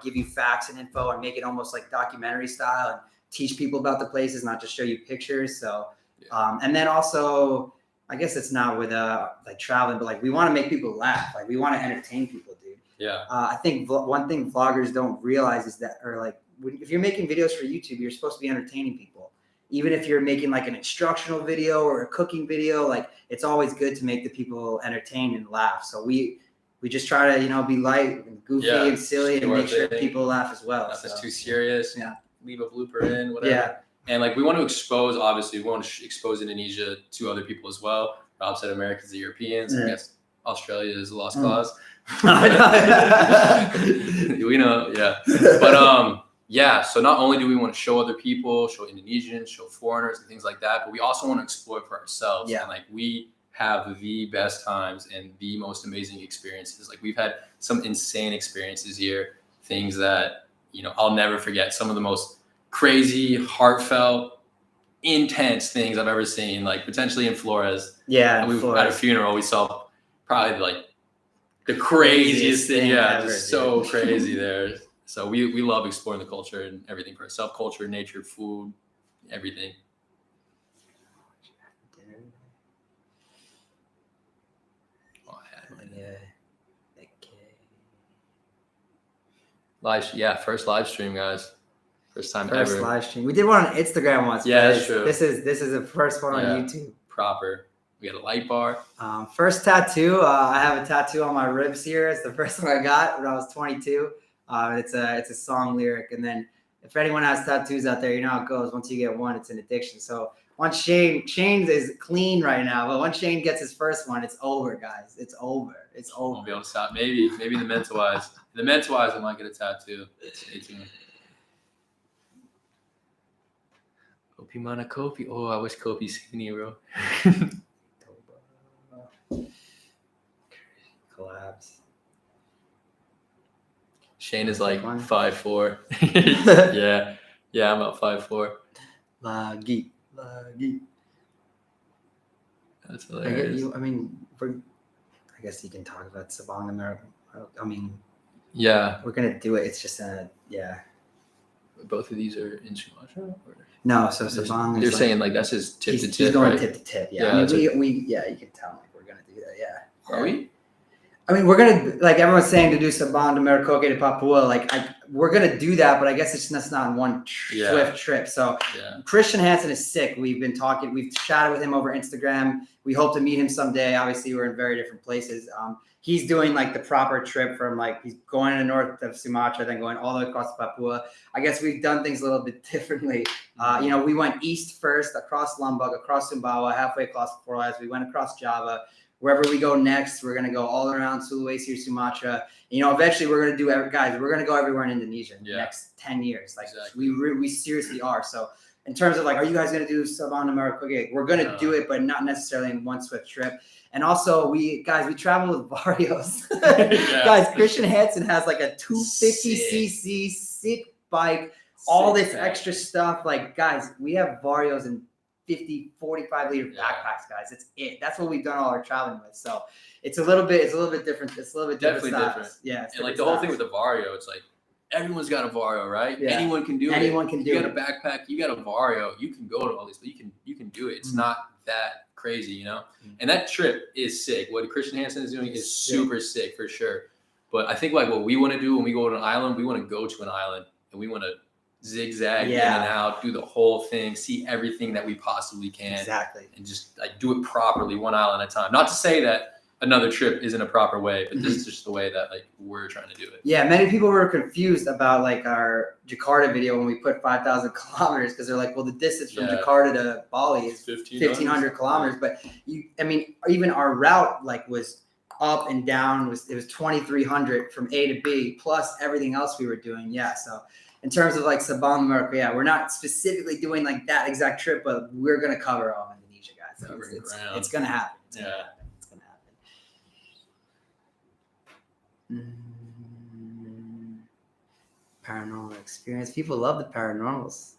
give you facts and info and make it almost like documentary style and teach people about the places, not just show you pictures. So, and then also, I guess it's not with like traveling, but like we want to make people laugh. Like we want to entertain people, dude. Yeah. I think one thing vloggers don't realize is that, or like, if you're making videos for YouTube, you're supposed to be entertaining people. even if you're making like an instructional video or a cooking video, like it's always good to make the people entertain and laugh. So we just try to, you know, be light and goofy and silly and make sure people laugh as well. Nothing's too serious. Yeah. Leave a blooper in, whatever. Yeah. And like we want to expose, obviously, we want to expose Indonesia to other people as well. Rob said Americans and Europeans. I guess Australia is a lost cause. We know, yeah. But yeah, so not only do we want to show other people, show Indonesians, show foreigners and things like that, but we also want to explore for ourselves. Yeah. And like we have the best times and the most amazing experiences. Like we've had some insane experiences here, things that, you know, I'll never forget. Some of the most crazy, heartfelt, intense things I've ever seen, like potentially in Flores. Yeah. And we at a funeral, we saw probably like the craziest thing. Yeah, ever, just so crazy there. So we love exploring the culture and everything for ourselves, culture, nature, food, everything. Oh, I had mine. Yeah. Okay. First live stream, guys. First time ever. First live stream. We did one on Instagram once. Yeah, that's true. This is the first one on YouTube. Proper. We got a light bar. First tattoo. I have a tattoo on my ribs here. It's the first one I got when I was 22. It's a song lyric. And then if anyone has tattoos out there, you know how it goes. Once you get one, it's an addiction. So once Cheyne's is clean right now, but once Cheyne gets his first one, it's over, guys. It's over. It's over. Won't be able to stop. Maybe the mental wise. The mental wise, I might get a tattoo. Stay tuned. Kopi mana kopi? Oh, I wish Kopi skinny, bro. Collabs. Cheyne is like 5'4". yeah, I'm about 5'4". Lagi. That's hilarious. I guess you can talk about Sabang, America. I mean, yeah, we're gonna do it. It's just Both of these are in Sumatra? Or? No, so Sabang. You're saying like that's his tip to tip. He's going right? tip to tip. Yeah, I mean, you can tell like we're gonna do that. Yeah. Are we? I mean, we're gonna, like everyone's saying, to do Sabang to Merauke to Papua. Like, we're gonna do that, but I guess that's not in one swift trip. So, Christian Hansen is sick. We've chatted with him over Instagram. We hope to meet him someday. Obviously, we're in very different places. He's doing like the proper trip from like he's going in the north of Sumatra, then going all the way across Papua. I guess we've done things a little bit differently. You know, we went east first, across Lombok, across Sumbawa, halfway across Flores. We went across Java. Wherever we go next, we're gonna go all around Sulawesi or Sumatra. You know, eventually we're gonna do we're gonna go everywhere in Indonesia in the next 10 years. Like we seriously are. So in terms of like, are you guys gonna do Sabang to Merauke? We're gonna do it, but not necessarily in one swift trip. And also we travel with Varios. Guys, Christian Hansen has like a 250cc sick bike, all this extra stuff. Like, guys, we have Varios and 50, 45 liter backpacks, guys. That's what we've done all our traveling with. So it's a little bit different. It's a little bit definitely different. Yeah. And like the whole thing with the Vario, it's like everyone's got a Vario, right? Yeah. Anyone can do it. Anyone can do it. You got a backpack, you got a Vario, you can go to all these, but you can do it. It's not that crazy, you know? And that trip is sick. What Christian Hansen is doing is super sick for sure. But I think like what we want to do when we go to an island, we want to go to an island and we want to zigzag in and out, do the whole thing, see everything that we possibly can. Exactly. And just like do it properly, one island at a time. Not to say that another trip isn't a proper way, but this is just the way that like we're trying to do it. Yeah, many people were confused about like our Jakarta video when we put 5,000 kilometers because they're like, well, the distance from Jakarta to Bali is 1,500 kilometers. But even our route like was up and down. It was 2,300 from A to B plus everything else we were doing. Yeah, so. In terms of like Sabang, Merauke, we're not specifically doing like that exact trip, but we're gonna cover all of Indonesia, guys. So it's gonna happen. It's gonna happen. Paranormal experience. People love the paranormals.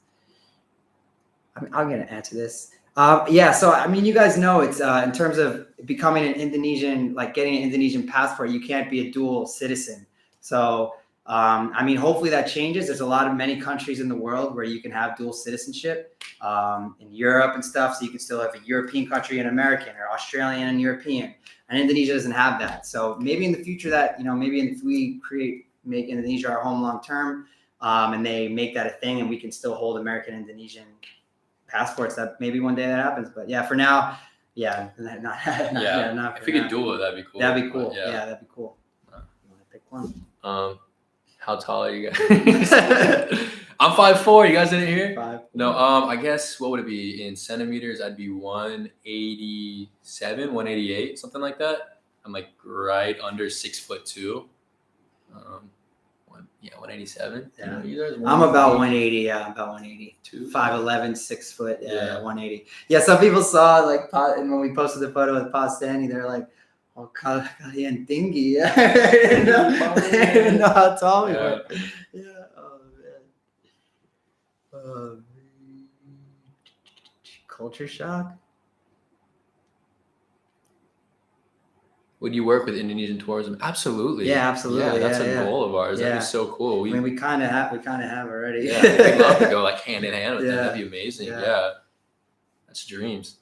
I'm gonna answer this. So I mean, you guys know it's in terms of becoming an Indonesian, like getting an Indonesian passport, you can't be a dual citizen. So. I mean, hopefully that changes. There's many countries in the world where you can have dual citizenship in Europe and stuff. So you can still have a European country and American or Australian and European. And Indonesia doesn't have that. So maybe in the future that, you know, if we make Indonesia our home long term and they make that a thing and we can still hold American Indonesian passports. That maybe one day that happens. But yeah, for now, not if we could duel it, that'd be cool. That'd be cool. Yeah, that'd be cool. You want to pick one? How tall are you guys? I'm 5'4". You guys didn't hear? 5'4". No. I guess what would it be in centimeters? I'd be 187, 188, something like that. I'm like right under 6'2". 187. Yeah. You guys, I'm about 180. Yeah, I'm about 180. 5'11", 6 foot. Yeah, 180. Yeah, some people saw like and when we posted the photo with Pak Sandi, they're like, "Oh, kalian tinggi." I didn't know how tall we were. Yeah. Oh man. Culture shock. Would you work with Indonesian tourism? Absolutely. Yeah, absolutely. Yeah, that's a goal of ours. That'd be so cool. I mean, we kind of have already. Yeah, we'd love to go like hand in hand with them. That'd be amazing. Yeah. That's dreams.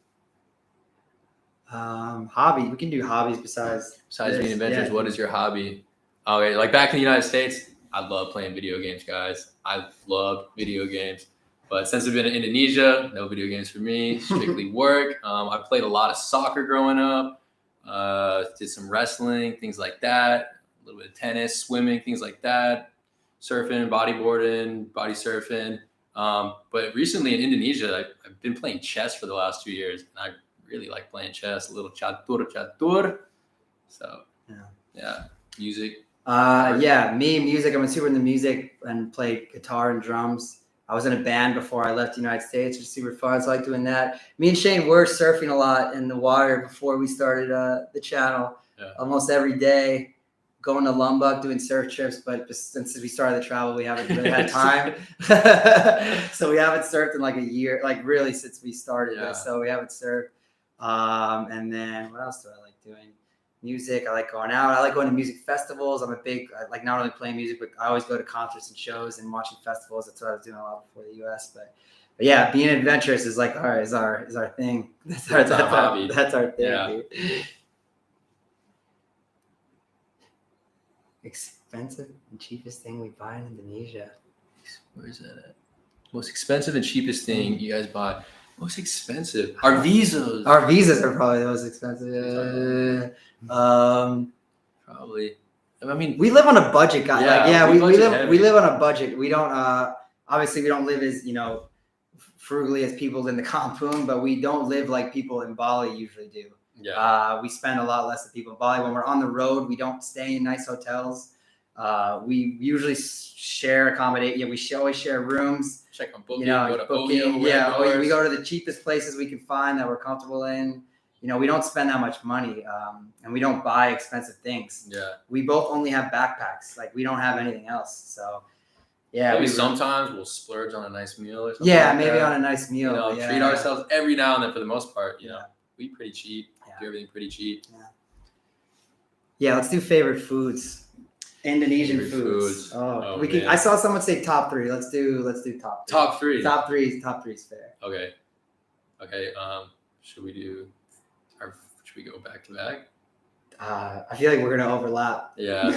Hobby. We can do hobbies besides being adventurous. What is your hobby? Okay, like back in the United States, I love playing video games, guys. I love video games. But since I've been in Indonesia, no video games for me. Strictly work. I played a lot of soccer growing up. Did some wrestling, things like that. A little bit of tennis, swimming, things like that. Surfing, bodyboarding, body surfing. But recently in Indonesia, I've been playing chess for the last 2 years, and I really like playing chess. A little catur. So yeah, music. Music. I'm super into music and play guitar and drums. I was in a band before I left the United States, which is super fun. So I like doing that. Me and Cheyne were surfing a lot in the water before we started the channel. Yeah. Almost every day, going to Lombok, doing surf trips. But just since we started the travel, we haven't really had time. So we haven't surfed in like a year, like really since we started this. So we haven't surfed. And then what else do I like doing? Music. I like going out. I like going to music festivals. I like not only playing music, but I always go to concerts and shows and watching festivals. That's what I was doing a lot before the US. But yeah, being adventurous is like is our thing. That's our hobby. That's our thing. Yeah. Dude. Expensive and cheapest thing we buy in Indonesia. Where is that at? Most expensive and cheapest thing you guys buy. Most expensive. Our visas. Our visas are probably the most expensive. Probably. I mean, we live on a budget, guys. We live on a budget. We don't obviously we don't live as frugally as people in the kampung, but we don't live like people in Bali usually do. Yeah. We spend a lot less than people in Bali. When we're on the road, we don't stay in nice hotels. We usually share accommodate. Yeah, we always share rooms. Check on booking. We go to the cheapest places we can find that we're comfortable in. We don't spend that much money, and we don't buy expensive things. Yeah. We both only have backpacks. Like we don't have anything else. So yeah. Maybe sometimes we'll splurge on a nice meal or something. Yeah, maybe on a nice meal. Treat ourselves every now and then. For the most part, we eat pretty cheap. Do everything pretty cheap. Yeah. Let's do favorite foods. Indonesian foods. Oh we can. Man. I saw someone say top 3. Let's do top 3. Top 3. Top 3 is fair. Okay. Should we go back to back? I feel like we're gonna overlap. Yeah.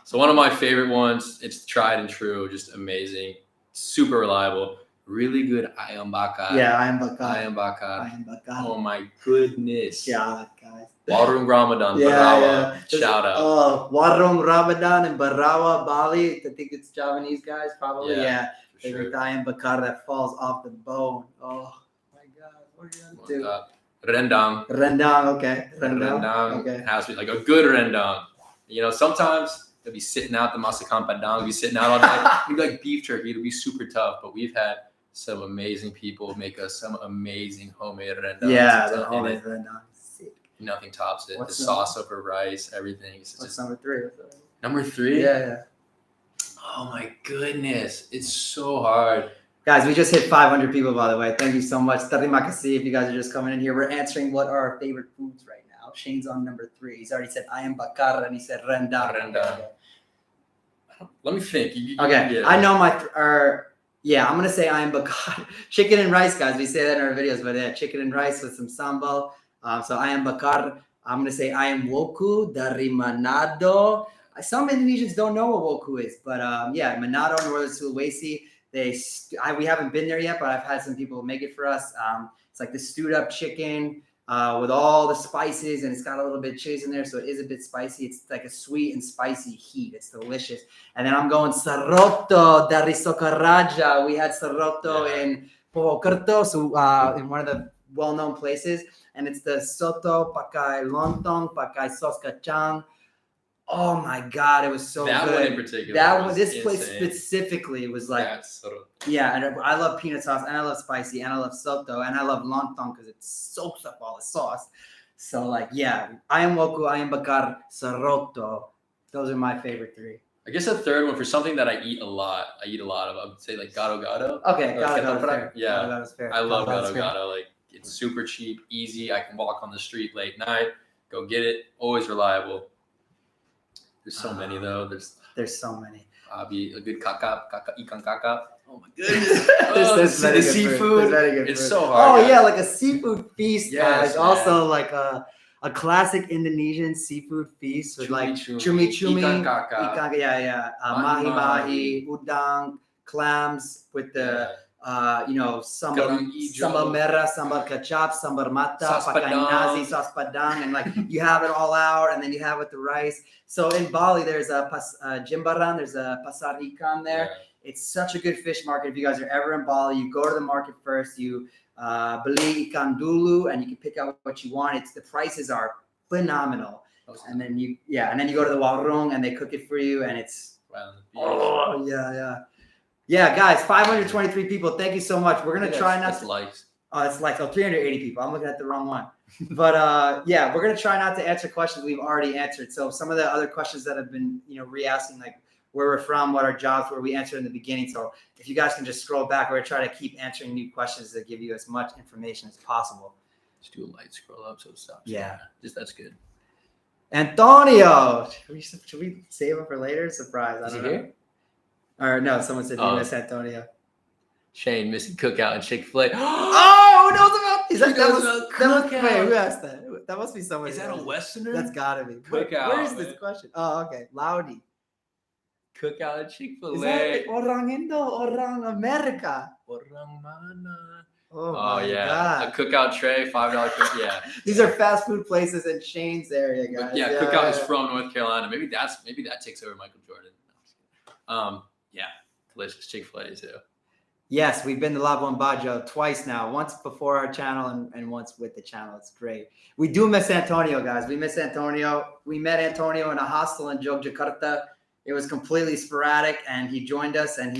So one of my favorite ones. It's tried and true. Just amazing. Super reliable. Really good ayam bakar. Yeah, ayam bakar. Oh my goodness. Yeah, guys. Warung Ramadan, Barawa. Shout out. Oh, Warung Ramadan in Barawa, Bali. I think it's Javanese guys, probably. Yeah. Favorite ayam bakar that falls off the bone. Oh my God. What are you gonna do? Rendang. Okay. Rendang. Okay. It has to be like a good rendang. Sometimes they'll be sitting out the masakan padang, be sitting out all night. It'll be like beef jerky. It'll be super tough, but we've had some amazing people make us some amazing homemade rendang. Yeah, the homemade rendang. Sick. Nothing tops it. The sauce over rice, everything. What's number 3? Number 3? Yeah. Oh my goodness. It's so hard. Guys, we just hit 500 people, by the way. Thank you so much. Terima kasih if you guys are just coming in here. We're answering what are our favorite foods right now. Shane's on number 3. He's already said ayam bakar and he said rendang. Let me think. Okay. I know I'm going to say ayam bakar. Chicken and rice, guys. We say that in our videos, but chicken and rice with some sambal. So ayam bakar. I'm going to say ayam woku dari Manado. Some Indonesians don't know what woku is, but Manado, Northern Sulawesi. We haven't been there yet, but I've had some people make it for us. It's like the stewed up chicken with all the spices, and it's got a little bit of chilies in there, so it is a bit spicy. It's like a sweet and spicy heat. It's delicious. And then I'm going sarotto dari Sokaraja. We had sarotto in Purwokerto, so in one of the well-known places, and it's the soto pakai lontong, pakai sauce kacang. Oh my God, it was so good. That one in particular. This place specifically was like, yeah, and I love peanut sauce, and I love spicy, and I love soto, and I love lontong because it soaks up all the sauce. So like, yeah, ayam woku, ayam bakar, sarotto. Those are my favorite three. I guess a third one for something that I eat a lot of. I would say like gado gado. Okay, gado fair. Yeah, gado fair. I love gado gado. Like it's super cheap, easy. I can walk on the street late night, go get it. Always reliable. There's so many though. There's so many. A good ikan kakap. Oh my goodness. There's the seafood. It's so hard. Oh yeah, like a seafood feast. Yes, also like a classic Indonesian seafood feast with like cumi, ikan kakap. Mahi mahi, udang, clams with the sambal merah, sambal kecap, sambal mata, pakai nasi, sauce padang, and like you have it all out, and then you have it with the rice. So in Bali, there's a Jimbaran, there's a pasar ikan there. Yeah. It's such a good fish market. If you guys are ever in Bali, you go to the market first, you beli ikan dulu, and you can pick out what you want. The prices are phenomenal. And then you go to the warung, and they cook it for you, and it's Yeah, guys, 523 people. Thank you so much. We're going to try not to... likes. Oh, it's likes. 380 people. I'm looking at the wrong one. But yeah, we're going to try not to answer questions we've already answered. So some of the other questions that have been, re-asking, like where we're from, what our jobs were, we answered in the beginning. So if you guys can just scroll back, we're going to try to keep answering new questions to give you as much information as possible. Just do a light scroll up so it stops. Yeah. That's good. Antonio. Should we save him for later? Surprise. I don't know. Here? Or no, someone said you miss Antonio. Cheyne missing cookout and Chick-fil-A. Oh, who knows about these? Wait, who asked that? That must be someone. Is that a Westerner? That's gotta be. Cookout. Where is this question? Oh, okay. Loudy. Cookout and Chick-fil-A. Is that orang Indo, orang America? Orang mana? Oh my God. A cookout tray, $5 cookout. Yeah. These are fast food places in Cheyne's area, guys. But yeah, cookout is from North Carolina. Maybe that takes over Michael Jordan. Yeah, delicious Chick-fil-A too. Yes, we've been to Labuan Bajo twice now. Once before our channel and once with the channel. It's great. We do miss Antonio, guys. We miss Antonio. We met Antonio in a hostel in Jakarta. It was completely sporadic, and he joined us, and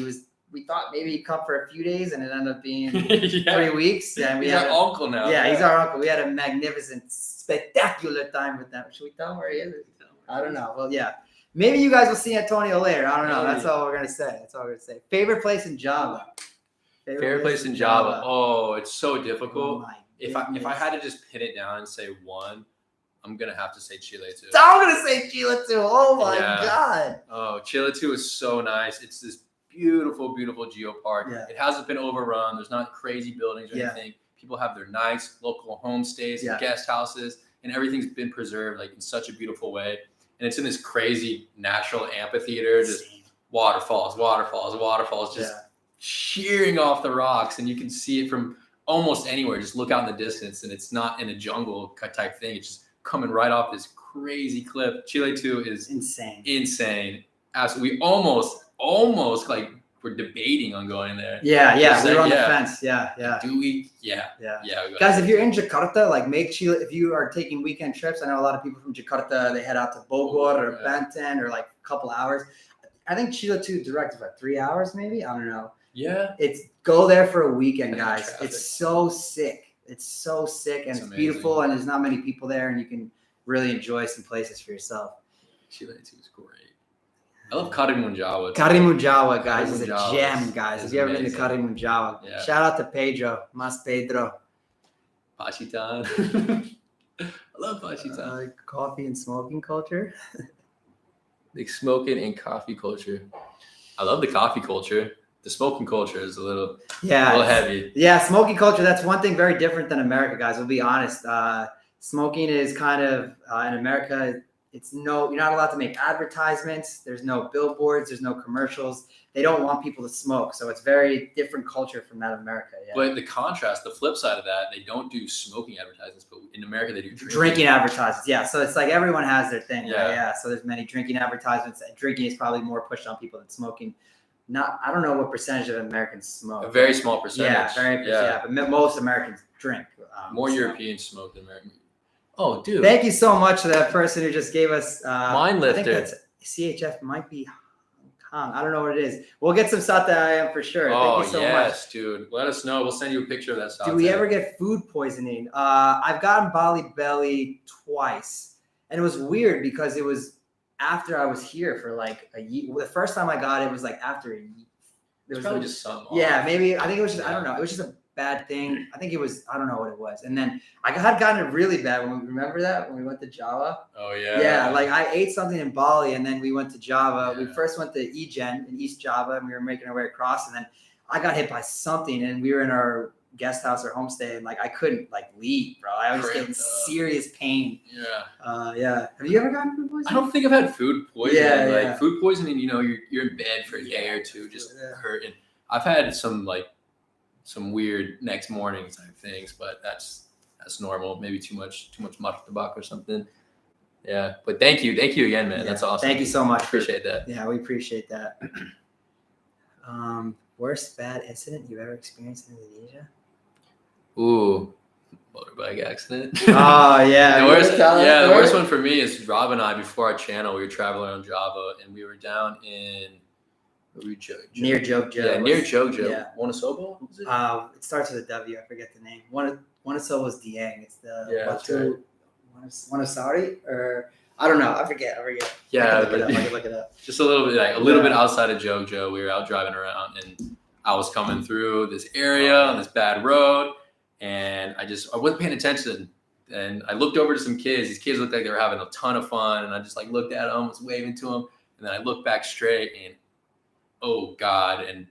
we thought maybe he'd come for a few days, and it ended up being 3 weeks. And he's our uncle now. Yeah, he's our uncle. We had a magnificent, spectacular time with them. Should we tell him where he is? I don't know. Well, yeah. Maybe you guys will see Antonio later. I don't know. That's all we're going to say. Favorite place in Java? Favorite place in Java? Oh, it's so difficult. Oh if I had to just pin it down and say one, I'm going to have to say Chile too. I'm going to say Chile too. Oh my God. Oh, Chile too is so nice. It's this beautiful, beautiful geopark. Yeah. It hasn't been overrun. There's not crazy buildings or anything. People have their nice local homestays and guest houses, and everything's been preserved like in such a beautiful way. And it's in this crazy natural amphitheater, just waterfalls, just shearing off the rocks. And you can see it from almost anywhere. Just look out in the distance, and it's not in a jungle type thing. It's just coming right off this crazy cliff. Chile too is insane. Absolutely. We almost like we're debating on going there. Yeah. We were on the fence. Yeah. Do we? Yeah. Guys, if you're in Jakarta, like make Chile. If you are taking weekend trips, I know a lot of people from Jakarta, they head out to Bogor or Banten or like a couple hours. I think Chile too direct is about 3 hours, maybe. I don't know. Yeah. Go there for a weekend, guys. It's so sick. And it's beautiful, and there's not many people there, and you can really enjoy some places for yourself. Chile too is great. I love Karimun Jawa. Karimun Jawa, guys, is a gem, guys. If you ever been to Karimun Jawa, shout out to Pedro, Mas Pedro. Pachitan. I love Pachitan. Coffee and smoking culture. Like smoking and coffee culture. I love the coffee culture. The smoking culture is a little heavy. Yeah, smoking culture, that's one thing very different than America, guys. We'll be honest. Smoking is kind of, in America, you're not allowed to make advertisements. There's no billboards. There's no commercials. They don't want people to smoke. So it's very different culture from that of America. Yeah. But the contrast, the flip side of that, they don't do smoking advertisements, but in America they do drinking advertisements. Yeah. So it's like everyone has their thing. Yeah. Right? Yeah. So there's many drinking advertisements. Drinking is probably more pushed on people than smoking. I don't know what percentage of Americans smoke. A very small percentage. Yeah, but most Americans drink. More Europeans smoke than Americans. Oh, dude. Thank you so much to that person who just gave us Mind Lifter. I think that's CHF might be Hong Kong. I don't know what it is. We'll get some Satay for sure. Oh, thank you so much. Dude. Let us know. We'll send you a picture of that Satay. Do we ever get food poisoning? I've gotten Bali belly twice. And it was weird because it was after I was here for like a year. The first time I got it was like after a year. It was probably just something. Yeah, maybe. I think it was just, I don't know. It was just a bad thing. I think it was, I don't know what it was. And then I had gotten it really bad when we, remember that when we went to Java? Oh yeah. Yeah, like I ate something in Bali and then we went to Java. Yeah. We first went to Ijen in East Java and we were making our way across and then I got hit by something and we were in our guest house or homestay and like I couldn't like leave, bro. I was getting serious pain. Yeah. Yeah. Have you ever gotten food poisoning? I don't think I've had food poisoning. Yeah, like food poisoning, you know, you're in bed for a day or two, just hurting. I've had some weird next morning type things, but that's normal. Maybe too much motorbikes or something. Yeah, but thank you again, man. Yeah. That's awesome. Thank you so much. Appreciate that. Yeah, we appreciate that. Worst bad incident you've ever experienced in Indonesia? Ooh, motorbike accident. Oh yeah. The worst one for me is Rob and I before our channel. We were traveling around Java and we were down in. Near Jogja. Yeah, near Jogja. Yeah. Wonosobo? It starts with a W. I forget the name. Wonosobo is Dieng. It's the Wonosari or I don't know. I forget. Yeah, I can look it up. Just a little bit outside of Jogja. We were out driving around and I was coming through this area on this bad road and I wasn't paying attention. And I looked over to some kids. These kids looked like they were having a ton of fun and I just like looked at them, was waving to them, and then I looked back straight and oh God, and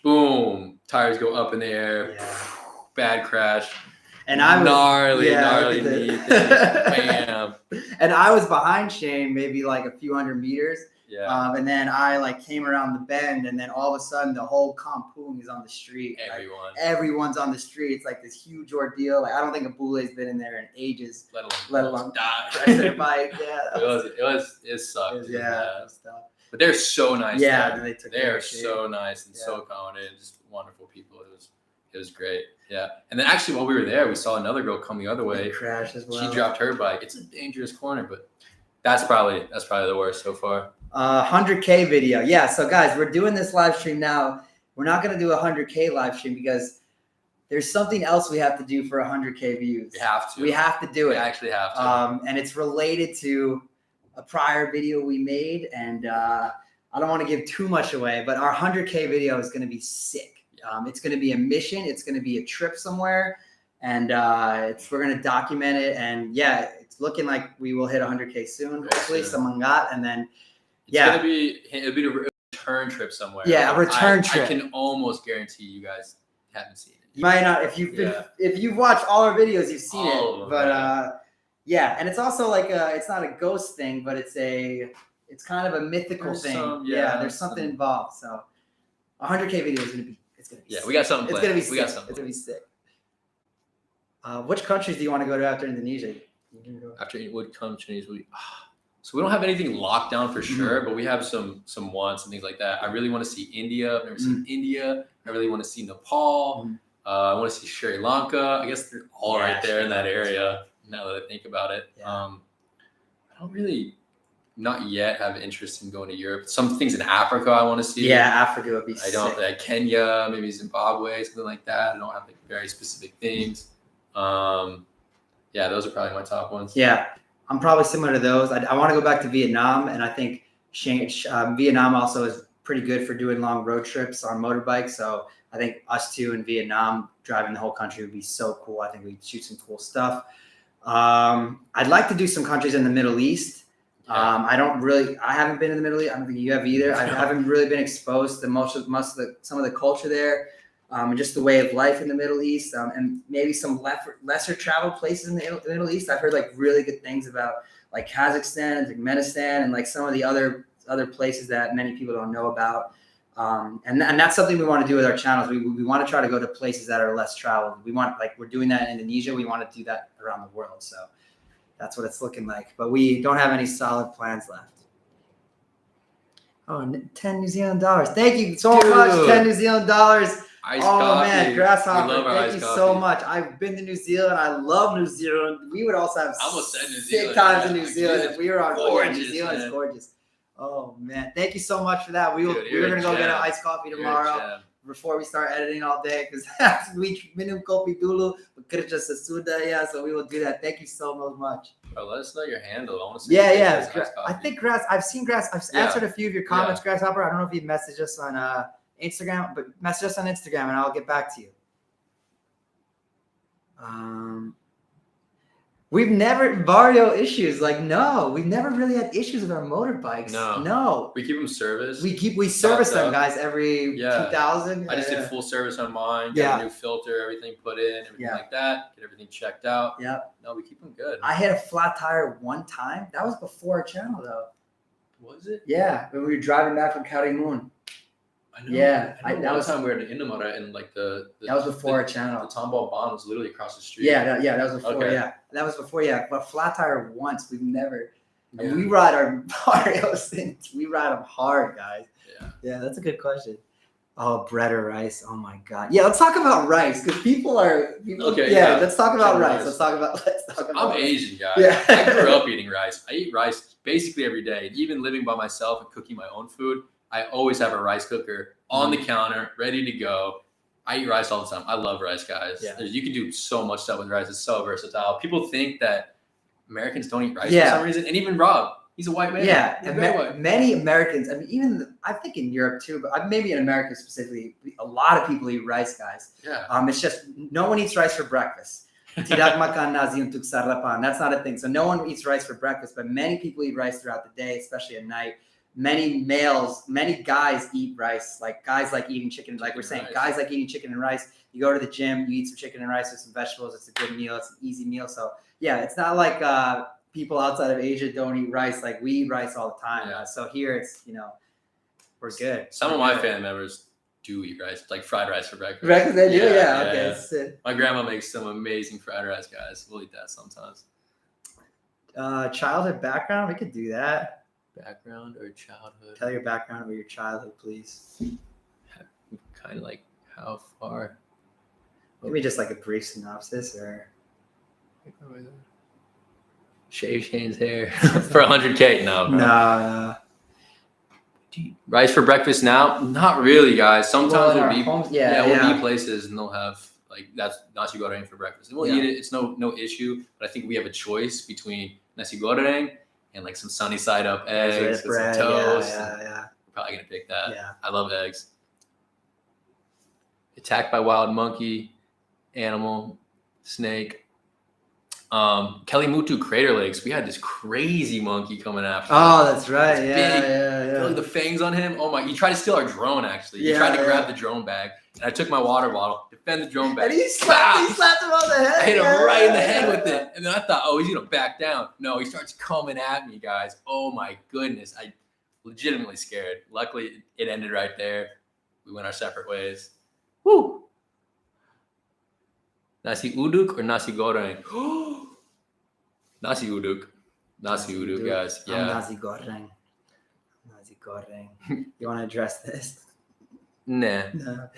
boom, tires go up in the air, bad crash. And I was gnarly knee thing, bam. And I was behind Cheyne, maybe like a few hundred meters. Yeah. And then I like came around the bend and then all of a sudden the whole kampung is on the street. Everyone's on the street. It's like this huge ordeal. Like I don't think a bule's been in there in ages. Let alone die. Crash their bike. Yeah. It sucked. Yeah. But they're so nice. Yeah, they're so nice and so accommodating, just wonderful people. It was great. Yeah. And then actually while we were there, we saw another girl come the other way. Crash as well. She dropped her bike. It's a dangerous corner, but that's probably the worst so far. 100K video. Yeah. So guys, we're doing this live stream now. We're not going to do a 100K live stream because there's something else we have to do for 100K views. We have to do it. We actually have to. And it's related to a prior video we made, and I don't want to give too much away, but our 100K video is going to be sick. It's going to be a mission. It's going to be a trip somewhere, and we're going to document it. And yeah, it's looking like we will hit 100K soon. Hopefully, someone got, and then it'll be a return trip somewhere. Yeah, a return trip. I can almost guarantee you guys haven't seen it. You might not if you've watched all our videos, you've seen it, but. Yeah, and it's also like it's not a ghost thing, but it's kind of a mythical thing. There's something involved. So 100K video is gonna be sick. We got something planned. It's gonna be sick. Which countries do you want to go to after Indonesia? After what countries so we don't have anything locked down for sure, but we have some wants and things like that. I really want to see India. I've never seen India. I really want to see Nepal. I want to see Sri Lanka. I guess they're all right there in that area. Now that I think about it, I don't really, not yet have interest in going to Europe. Some things in Africa I want to see. Yeah, Africa would be sick. Kenya, maybe Zimbabwe, something like that. I don't have like very specific things. Those are probably my top ones. Yeah, I'm probably similar to those. I want to go back to Vietnam, and I think Vietnam also is pretty good for doing long road trips on motorbikes. So I think us two in Vietnam driving the whole country would be so cool. I think we'd shoot some cool stuff. I'd like to do some countries in the Middle East. I haven't been in the Middle East. I don't think you have either. I haven't really been exposed to some of the culture there, and just the way of life in the Middle East, and maybe some lesser traveled places in the Middle East. I've heard like really good things about like Kazakhstan, Turkmenistan, and like some of the other places that many people don't know about. And that's something we want to do with our channels. We want to try to go to places that are less traveled. We want, like, we're doing that in Indonesia. We want to do that around the world. So that's what it's looking like. But we don't have any solid plans left. Oh, 10 New Zealand dollars. Thank you so much. 10 New Zealand dollars. Iced oh coffee. Man, Grasshopper. Thank you coffee. so much. I've been to New Zealand. I love New Zealand. We would also have I almost said New sick Zealand. times in New Zealand if we were on gorgeous, New Zealand. man. Is gorgeous. Oh man, thank you so much for that. We're gonna go get an iced coffee You're tomorrow before we start editing all day, because we minum kopi dulu, bekerja sesudah ya. So we will do that. Thank you so much. Bro, let us know your handle. I want to see. Yeah. I think I've answered a few of your comments, Grasshopper. I don't know if you messaged us on Instagram, but message us on Instagram and I'll get back to you. We've never Vario issues. Like, no, we've never really had issues with our motorbikes. No. We keep them serviced. We service them, guys, every 2,000. I just did full service on mine. Got a new filter, everything put in, everything like that. Get everything checked out. Yeah. No, we keep them good. I hit a flat tire one time. That was before our channel, though. Was it? Yeah, when we were driving back from Karimun. I know. Yeah, that was time we were in Indomie, and like that was before our channel. The Tomball Bond was literally across the street. Yeah, that was before. Okay. Yeah, that was before. Yeah, but flat tire once. We've never. And we ride our Marios. We ride them hard, guys. Yeah, that's a good question. Oh, bread or rice? Oh my god. Yeah, let's talk about rice, because people. Okay. Yeah, let's talk about rice. Let's talk about. I'm Asian, guys. Yeah. I grew up eating rice. I eat rice basically every day. Even living by myself and cooking my own food, I always have a rice cooker on the counter, ready to go. I eat rice all the time. I love rice, guys. Yeah. You can do so much stuff with rice. It's so versatile. People think that Americans don't eat rice for some reason. And even Rob, he's a white man. Yeah, and many Americans, I mean, I think in Europe too, but maybe in America specifically, a lot of people eat rice, guys. Yeah. It's just, no one eats rice for breakfast. Tidak makan nasi untuk sarapan. That's not a thing. So no one eats rice for breakfast, but many people eat rice throughout the day, especially at night. Many guys eat rice. Like, guys like eating chicken. Like we're saying, guys like eating chicken and rice. You go to the gym, you eat some chicken and rice with some vegetables. It's a good meal. It's an easy meal. So yeah, it's not like people outside of Asia don't eat rice. Like, we eat rice all the time. Yeah. So here it's, we're good. Some of my family members do eat rice, like fried rice for breakfast. Breakfast they do? Yeah. Okay. Yeah. My grandma makes some amazing fried rice, guys. We'll eat that sometimes. Childhood background? We could do that. Background or childhood? Tell your background or your childhood, please. Kind of like how far? Maybe just like a brief synopsis, or shave Cheyne's hair for 100K. No. Rice for breakfast now? Not really, guys. Sometimes we'll be places and they'll have, like, that's nasi goreng for breakfast. And we'll eat it. It's no issue. But I think we have a choice between nasi goreng and like some sunny side up eggs with some toast. Yeah. We're probably gonna pick that. Yeah. I love eggs. Attacked by wild monkey, animal, snake. Kelly Mutu Crater Lakes. We had this crazy monkey coming after us. Oh, that's right. Yeah. Look, the fangs on him. Oh my! He tried to steal our drone. Actually, he tried to grab the drone bag, and I took my water bottle, defend the drone bag. And he slapped him on the head. I hit him right in the head with it, and then I thought, oh, he's gonna back down. No, he starts coming at me, guys. Oh my goodness! I legitimately scared. Luckily, it ended right there. We went our separate ways. Woo! Nasi uduk or nasi goreng? Nasi uduk. Nasi uduk, guys. Yeah. Nasi goreng. You want to address this? Nah. No.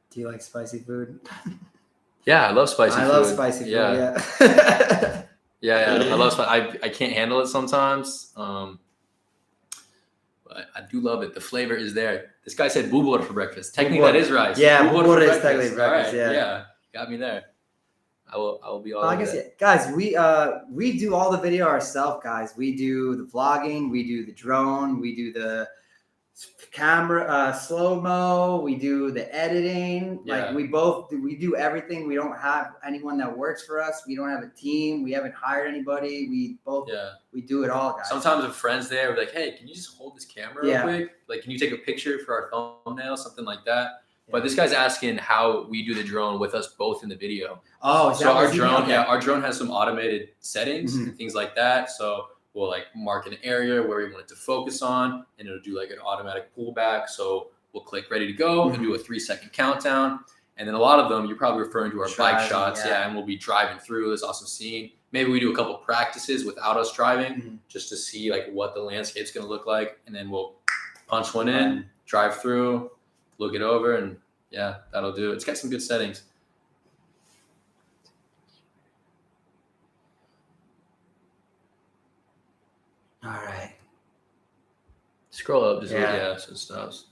Do you like spicy food? Yeah, I love spicy food. I love spicy food. Yeah. I love spicy. I can't handle it sometimes. But I do love it. The flavor is there. This guy said bubur for breakfast. Technically, that is rice. Yeah, bubur is technically breakfast. Right. Yeah, got me there. I will be all. I guess, guys, we do all the video ourselves, guys. We do the vlogging, we do the drone, we do the camera slow-mo, we do the editing. Like, we do everything. We don't have anyone that works for us. We don't have a team. We haven't hired anybody. We do it all, guys. Sometimes a friend's there, we're like, hey, can you just hold this camera real quick? Like, can you take a picture for our thumbnail, something like that? But this guy's asking how we do the drone with us both in the video. Oh, so our drone, our drone has some automated settings and things like that. So we'll like mark an area where we want it to focus on, and it'll do like an automatic pullback. So we'll click ready to go and do a 3-second countdown. And then a lot of them, you're probably referring to our bike shots. Yeah. And we'll be driving through this awesome scene. Maybe we do a couple practices without us driving just to see like what the landscape's going to look like. And then we'll punch one in, drive through, look it over, and yeah, that'll do it. It's got some good settings. All right. Scroll up just so it stops.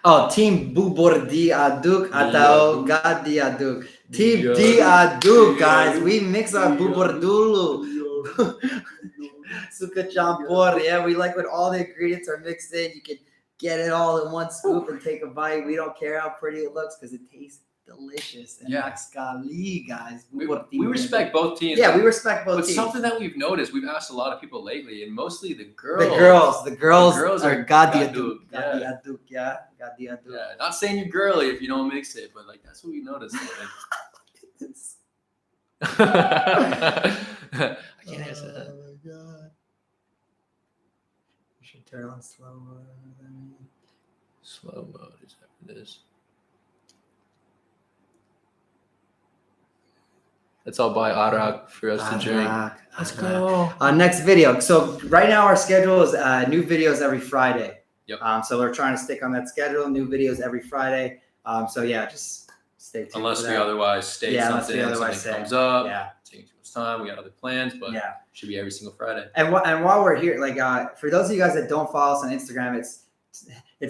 Oh, Team Bubur Diaduk atau Gak Diaduk. Team Diaduk, guys. We mix our bubur dulu. Suka campur. Yeah, we like when all the ingredients are mixed in. You can get it all in one scoop and take a bite. We don't care how pretty it looks because it tastes delicious. And sekali, guys. We respect both teams. Yeah, we respect both teams. But something that we've noticed, we've asked a lot of people lately, and mostly the girls. The girls are Gak Diaduk. Gak Diaduk. Yeah, not saying you're girly if you don't mix it, but like that's what we noticed. I can't answer that. Oh my god. We should turn on slow mode. Slow mode is after this. Let's all buy Arak for us to drink. Let's go. Next video. So right now our schedule is new videos every Friday. Yep. So we're trying to stick on that schedule. New videos every Friday. So yeah, just stay tuned. Unless we otherwise state something comes up. Yeah. Taking too much time. We got other plans, but should be every single Friday. And while we're here, like for those of you guys that don't follow us on Instagram, it's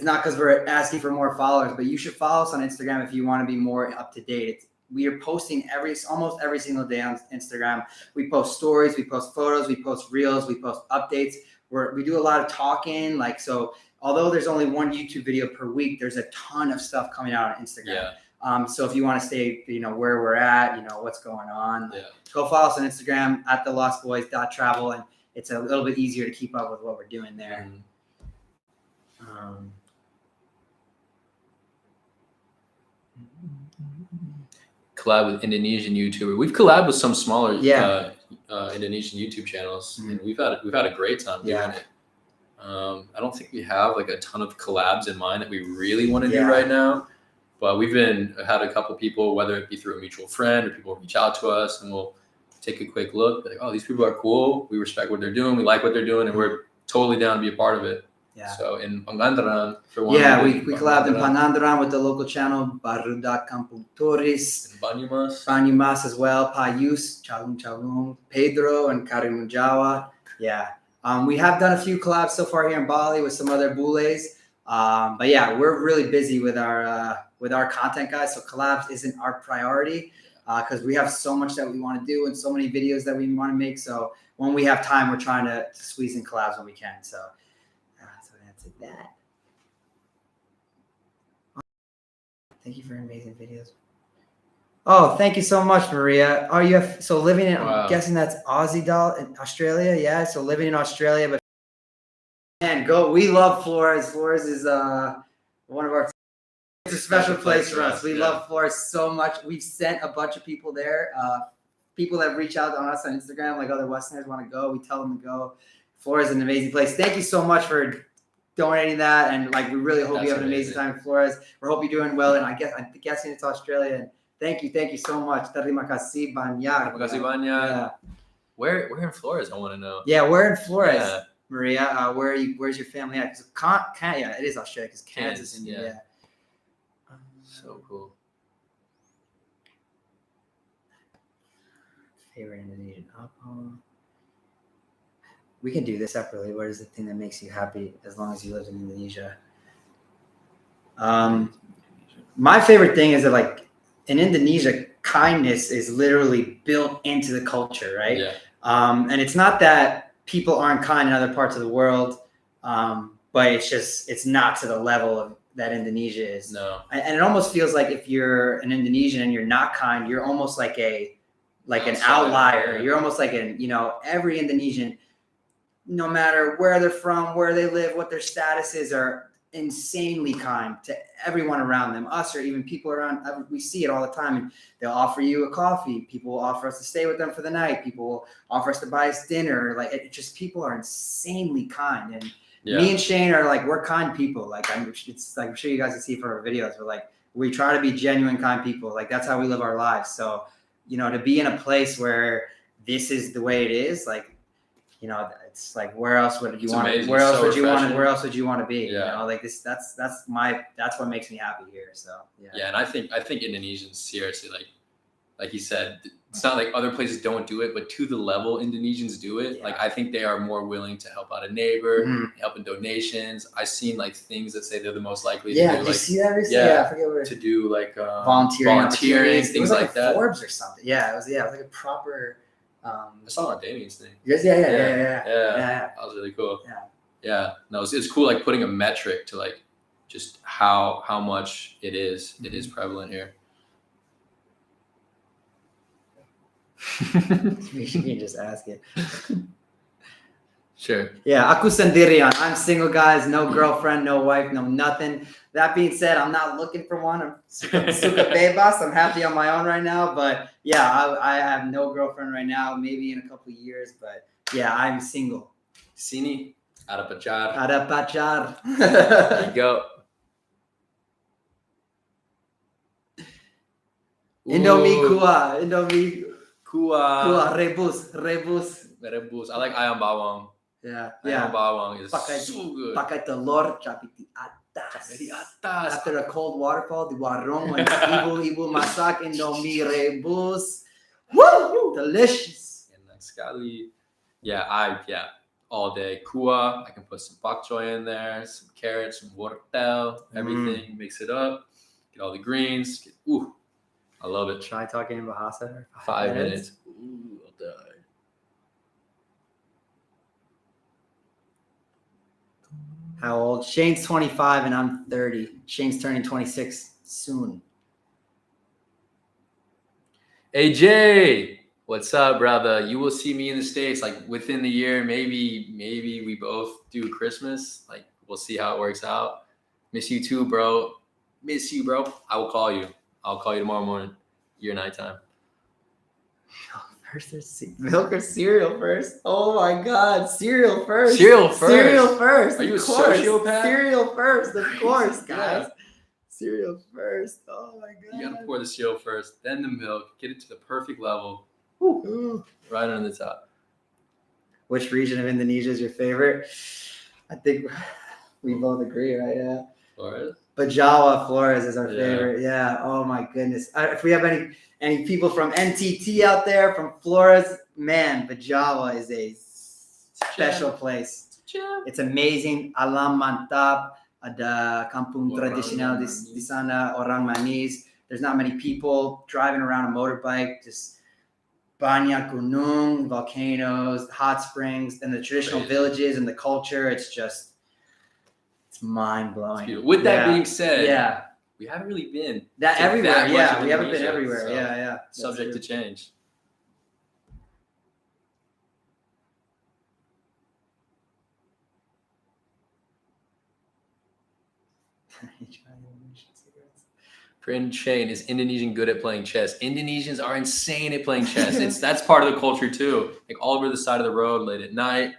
not because we're asking for more followers, but you should follow us on Instagram if you want to be more up to date. We are posting almost every single day on Instagram. We post stories, we post photos, we post reels, we post updates. We do a lot of talking. Like, so although there's only one YouTube video per week, there's a ton of stuff coming out on Instagram. Yeah. So if you want to stay, where we're at, what's going on, go follow us on Instagram at thelostboys.travel. And it's a little bit easier to keep up with what we're doing there. Collab with Indonesian YouTuber. We've collabed with some smaller Indonesian YouTube channels, and we've had a great time doing it. I don't think we have like a ton of collabs in mind that we really want to do right now, but we've had a couple people, whether it be through a mutual friend or people reach out to us, and we'll take a quick look. Like, oh, these people are cool. We respect what they're doing. We like what they're doing, and we're totally down to be a part of it. Yeah. So in Pangandaran, for one. Yeah, we collabed in Pangandaran with the local channel Barudak Kampung Turis. In Banyumas as well. Payus, Chalung, Pedro, and Karimunjawa. Yeah. We have done a few collabs so far here in Bali with some other bules. But yeah, we're really busy with our content, guys. So collabs isn't our priority because we have so much that we want to do and so many videos that we want to make. So when we have time, we're trying to squeeze in collabs when we can. So that's that. Thank you for amazing videos. Oh, thank you so much, Maria. Oh, you have living in. I'm guessing that's Aussie doll in Australia. Yeah, so living in Australia, but man, we love Flores. Flores is one of our. It's a special place for us. We love Flores so much. We've sent a bunch of people there. People that reach out on us on Instagram, like other Westerners want to go. We tell them to go. Flores is an amazing place. Thank you so much for donating that, and like we really hope you have an amazing time in Flores. We hope you're doing well, and I'm guessing it's Australia. And thank you so much. Terima kasih banyak. Terima kasih banyak. Yeah. Where in Flores? I want to know. Yeah, we're in Flores, Maria. Where's your family at? It is Australia because Kansas and so cool. Favorite Indonesian alcohol. We can do this separately. What is the thing that makes you happy as long as you lived in Indonesia? My favorite thing is that like in Indonesia, kindness is literally built into the culture, right? Yeah. And it's not that people aren't kind in other parts of the world, but it's not to the level of that Indonesia is. No. And it almost feels like if you're an Indonesian and you're not kind, you're almost like an outlier. You're almost like every Indonesian, no matter where they're from, where they live, what their status is, are insanely kind to everyone around them, us or even people around. We see it all the time. And they'll offer you a coffee. People will offer us to stay with them for the night. People will offer us to buy us dinner. Like it just people are insanely kind. And me and Cheyne are like, we're kind people. Like it's like I'm sure you guys can see from our videos. We're like, we try to be genuine kind people. Like that's how we live our lives. So, you know, to be in a place where this is the way it is, like, you know, it's like where else would you want to? Where else would you want? Where else would you want to be? Yeah. You know, like this. That's what makes me happy here. So yeah. Yeah, and I think Indonesians seriously like you said, it's not like other places don't do it, but to the level Indonesians do it, like I think they are more willing to help out a neighbor, help in donations. I've seen like things that say they're the most likely to do. Did you see that recently? Yeah, I forget what to do like volunteering things like that. Forbes or something. Yeah, it was like a proper. I saw it on Damien's thing. Yeah. That was really cool. Yeah. No, it's cool. Like putting a metric to like just how much it is prevalent here. You can just ask it. Sure. Yeah, aku sendirian. I'm single, guys. No girlfriend, no wife, no nothing. That being said, I'm not looking for one. I'm suka bebas. I'm happy on my own right now. But yeah, I have no girlfriend right now. Maybe in a couple of years. But yeah, I'm single. Sini, ada pacar. Ada pacar. There you go. Indomie kuah. Indomie kuah. Rebus. I like ayam bawang. Yeah. Ayam bawang is so good. Pakai telur cabai di atas. After a cold waterfall, di warung when ibu masak Indomie rebus. Woo! Delicious. Enak sekali. Yeah, all day. Kuah. I can put some pak choy in there, some carrots, some wortel, everything. Mix it up. Get all the greens. I love it. Should I talk in Bahasa? 5 minutes. Ooh, I'll die. How old? Cheyne's 25 and I'm 30. Cheyne's turning 26 soon. Hey, Jay. What's up, brother? You will see me in the States like within the year. Maybe we both do Christmas. Like we'll see how it works out. Miss you too, bro. Miss you, bro. I will call you. I'll call you tomorrow morning. Your nighttime. First, there's milk or cereal first. Oh my God, cereal first. Cereal first. Cereal first. Are you a sociopath? Cereal first, of course, guys. Cereal first. Oh my God. You gotta pour the cereal first, then the milk. Get it to the perfect level. Ooh. Right on the top. Which region of Indonesia is your favorite? I think we both agree, right? Yeah. Flores. But Jawa, Flores is our favorite. Yeah. Oh my goodness. If we have any people from NTT out there from Flores, man, Bajawa is a special place. It's amazing. Alam mantap. Ada kampung tradisional di sana, orang manis. There's not many people driving around a motorbike. Just banyak gunung, volcanoes, hot springs, and the traditional villages and the culture. It's mind-blowing. With that being said, we haven't really been everywhere. We haven't been Indonesia, everywhere. So subject to change. Prince Cheyne, is Indonesian good at playing chess? Indonesians are insane at playing chess. That's part of the culture too. Like all over the side of the road late at night.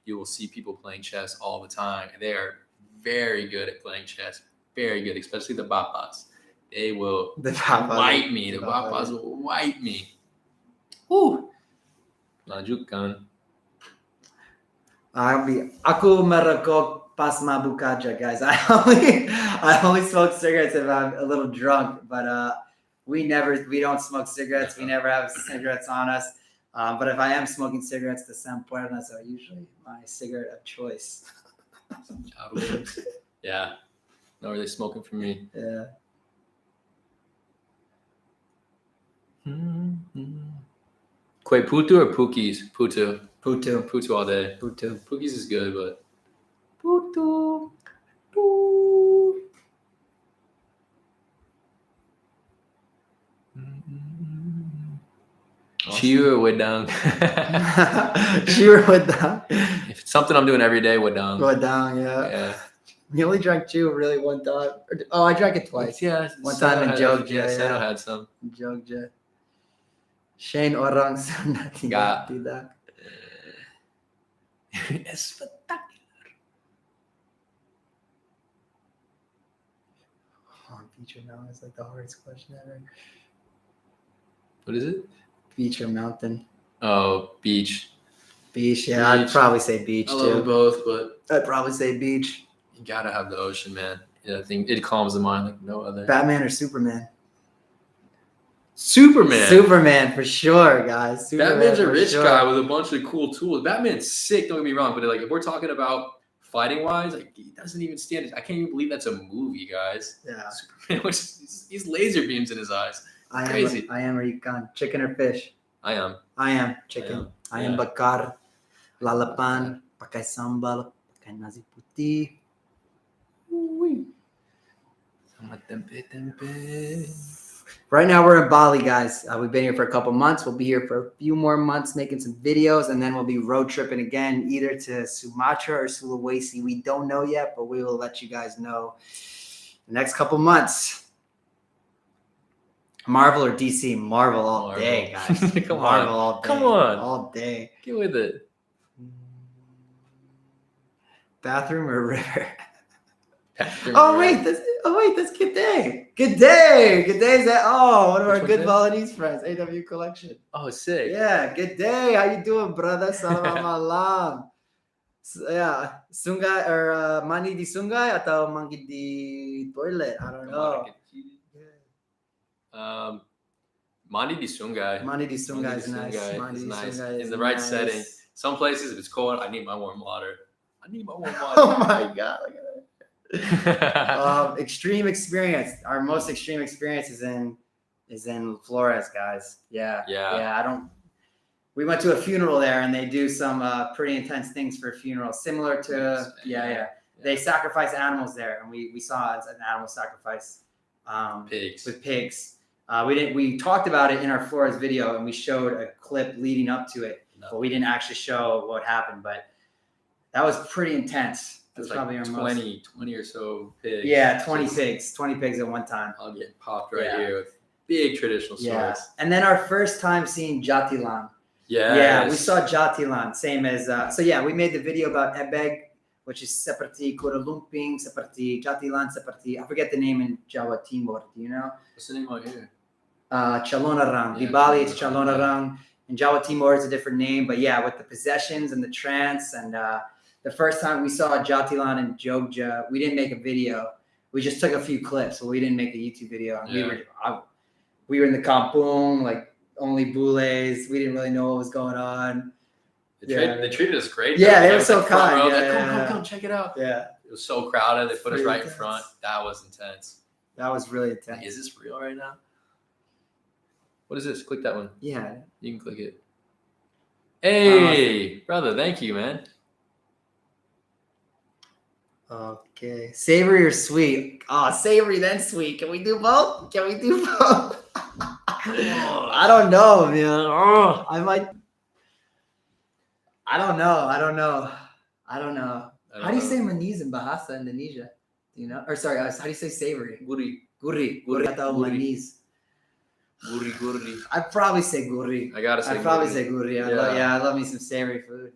You will see people playing chess all the time. They are very good at playing chess. Very good, especially the bapas. They will wipe me. The bapas will wipe me. Woo! Lanjutkan. Aku merokok pas mabuk aja, guys. I only smoke cigarettes if I'm a little drunk, but we don't smoke cigarettes. We never have cigarettes on us. But if I am smoking cigarettes, the Sampuernas are usually my cigarette of choice. Yeah, not really smoking for me. Yeah. Kue Putu or Pukis? Putu. Putu. Putu all day. Putu. Pukis is good, but Putu. Cheer or wedang? Cheer or wedang? If it's something I'm doing every day, wedang. Wedang, yeah. We only drank 2 really one time. Oh, I drank it twice. Yeah. One time in Jogja. Yeah, Sano had some. Jogja. Cheyne orang sana tidak. Beach or mountain is like the hardest question ever. What is it? Beach or mountain? Oh, beach. Beach, yeah. Beach. I'd probably say beach too. I love both, but I'd probably say beach. You gotta have the ocean, man. Yeah, I think it calms the mind like no other. Batman or Superman? Superman. Superman for sure, guys. Superman Batman's a rich guy with a bunch of cool tools. Batman's sick, don't get me wrong, but like if we're talking about fighting wise, like he doesn't even stand it. I can't even believe that's a movie, guys. Yeah. Superman, he's laser beams in his eyes. Crazy. I am or you can. Chicken or fish? I am. Chicken. I am bakar. Lalapan. Pakai sambal. Pakai nasi putih. Right now we're in Bali, guys. We've been here for a couple months. We'll be here for a few more months making some videos, and then we'll be road tripping again, either to Sumatra or Sulawesi. We don't know yet, but we will let you guys know the next couple months. Marvel or DC? Marvel all day, guys. Marvel all day. Come on. All day. Get with it. Bathroom or river? Bathroom wait, that's Good Day. Good Day. Good Day is that. Oh, one of our good Balinese friends. AW Collection. Oh, sick. Yeah, good day. How you doing, brother? Selamat malam. Yeah, sungai or mandi di sungai atau mandi di toilet? I don't know. Mandi di sungai. Mandi di sungai is nice. Mandi di sungai in the right setting. Some places, if it's cold, I need my warm water. Oh my God. Look at that. Extreme experience. Our most extreme experience is in Flores, guys. Yeah. We went to a funeral there, and they do some pretty intense things for a funeral, similar to They sacrifice animals there, and we saw an animal sacrifice. Pigs. With pigs. We talked about it in our Flores video, and we showed a clip leading up to it, but we didn't actually show what happened. But that was pretty intense. That's like probably 20 or so pigs. Yeah, 20 pigs at one time. I'll get popped here with big traditional stories. Yeah. And then our first time seeing Jatilan. Yeah, we saw Jatilan, same as we made the video about Ebeg, which is seperti Kuda Lumping, seperti Jatilan, seperti I forget the name in Jawa Timur. Do you know? What's the name out here? Chalonarang. Di Bali, it's Chalonarang. In Jawa Timur, it's a different name, but yeah, with the possessions and the trance and the first time we saw Jatilan in Jogja, we didn't make a video. We just took a few clips, so we didn't make a YouTube video. Yeah. We were in the kampung, like only bules. We didn't really know what was going on. They treated us great. Yeah, they were so kind. Come, check it out. Yeah. It was so crowded. They put us right in front. That was intense. That was really intense. Is this real right now? What is this? Click that one. Yeah. You can click it. Hey, brother, thank you, man. Okay. Savory or sweet? Savory then sweet. Can we do both? I don't know, man. I might. I don't know. How do you say manis in Bahasa Indonesia? Do you know? Or sorry, how do you say savory? Gurih atau manis. Gurih. I'd probably say gurih. I'd probably say gurih. I love me some savory food.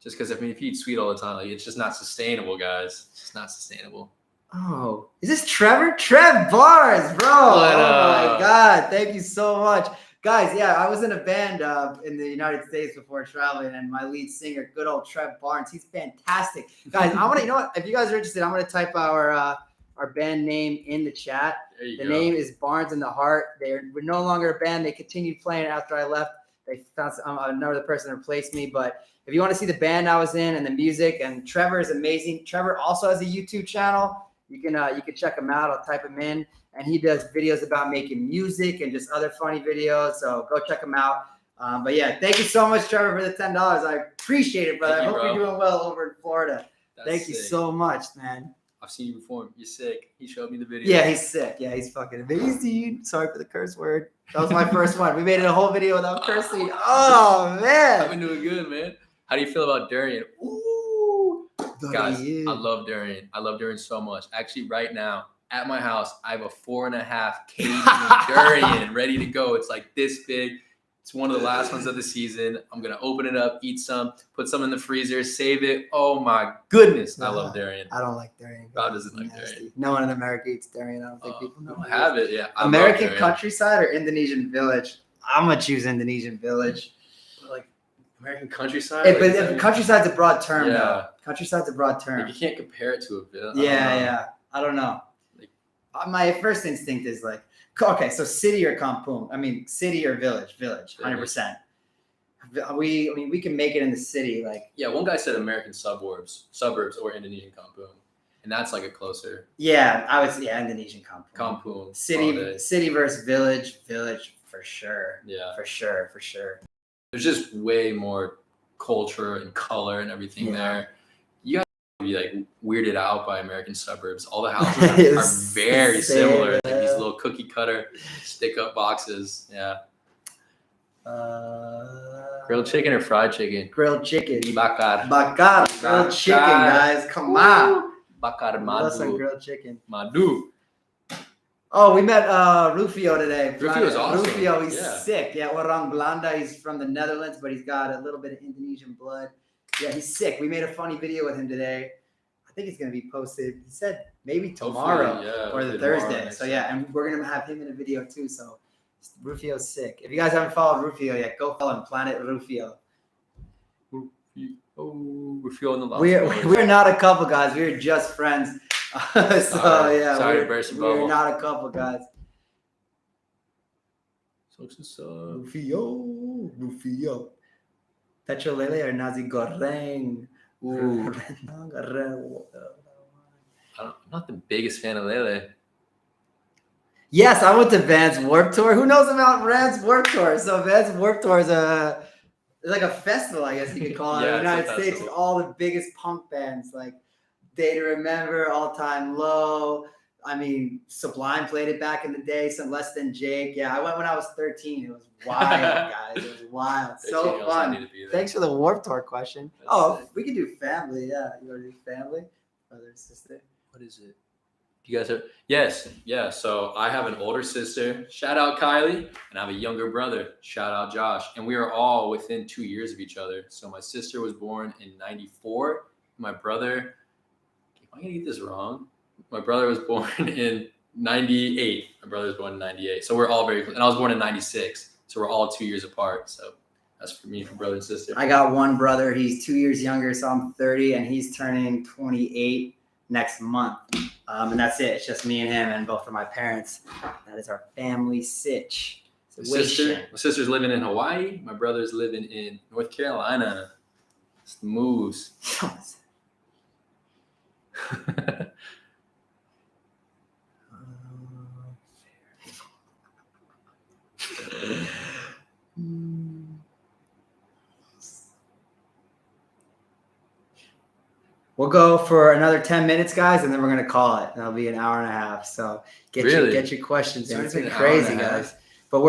Just because, if you eat sweet all the time, like, it's just not sustainable, guys. It's just not sustainable. Oh, is this Trevor? Trev Bars, bro. Oh, my God. Thank you so much. Guys, I was in a band in the United States before traveling, and my lead singer, good old Trev Barnes, he's fantastic. Guys, I want to, if you guys are interested, I'm going to type our band name in the chat. The name is Barnes and the Heart. We're no longer a band. They continued playing after I left. They found another person to replace me, but if you want to see the band I was in and the music, and Trevor is amazing. Trevor also has a YouTube channel. You can check him out. I'll type him in, and he does videos about making music and just other funny videos. So go check him out. But yeah, thank you so much, Trevor, for the $10. I appreciate it, brother. I hope you're doing well over in Florida. Thank you so much, man. I've seen you perform. You're sick. He showed me the video. Yeah, he's sick. Yeah, he's fucking amazing. Sorry for the curse word. That was my first one. We made it a whole video without cursing. Oh, man. I've been doing good, man. How do you feel about durian? Ooh, Guys, I love durian. I love durian so much. Actually, right now at my house, I have a 4.5 kg durian ready to go. It's like this big. It's one of the last ones of the season. I'm going to open it up, eat some, put some in the freezer, save it. Oh my goodness. I love durian. I don't like durian. Rob doesn't like durian. No one in America eats durian. I don't think people know. I have it, yeah. American countryside or Indonesian village? I'm going to choose Indonesian village. Like American countryside? But countryside's a broad term, though. Countryside's a broad term. Like you can't compare it to a village. Yeah. I don't know. My first instinct is like, okay, so city or kampung? I mean, city or village? Village, 100%. We can make it in the city, like. Yeah, one guy said American suburbs or Indonesian kampung, and that's like a closer. Yeah, Indonesian kampung. Kampung. City versus village for sure. Yeah, for sure. There's just way more culture and color and everything there. You guys be like weirded out by American suburbs. All the houses are very similar. Like these little cookie cutter stick up boxes. Yeah. Grilled chicken or fried chicken? Grilled chicken. Bakar. Grilled chicken, guys. Come on. Bakar madu. Love some grilled chicken. Madu. Oh, we met Rufio today. Rufio's awesome. Rufio, he's sick. Yeah, Orang Belanda. He's from the Netherlands, but he's got a little bit of Indonesian blood. Yeah, he's sick. We made a funny video with him today. I think it's going to be posted. He said maybe tomorrow or the Thursday. So yeah, and we're going to have him in a video too. So Rufio's sick. If you guys haven't followed Rufio yet, go follow him. Planet Rufio. Rufio in the last we're not a couple, guys. We're just friends. Sorry to burst your bubble. We're not a couple, guys. Rufio. Pecho lele or nasi goreng? I'm not the biggest fan of lele. Yes, I went to Vans Warped Tour. Who knows about Vans Warped Tour? So Vans Warped Tour is like a festival, I guess you could call it, in the United States with all the biggest punk bands like Day to Remember, All Time Low. I mean, Sublime played it back in the day, some Less Than Jake. Yeah, I went when I was 13. It was wild, guys. It was wild. So fun. Thanks for the Warped Tour question. Sick. We could do family. Yeah, you want to do family? Brother and sister. What is it? You guys are? Yes. Yeah. So I have an older sister. Shout out Kylie. And I have a younger brother. Shout out Josh. And we are all within 2 years of each other. So my sister was born in 94. My brother, am I going to get this wrong? My brother was born in 98. My brother was born in 98. So we're all very close. And I was born in 96. So we're all 2 years apart. So that's for me, for brother and sister. I got one brother. He's 2 years younger. So I'm 30 and he's turning 28 next month. And that's it. It's just me and him and both of my parents. That is our family sitch. My sister's living in Hawaii. My brother's living in North Carolina. It's the moves. We'll go for another 10 minutes, guys, and then we're going to call it. That'll be an hour and a half. So get your questions in. It's been crazy, guys. But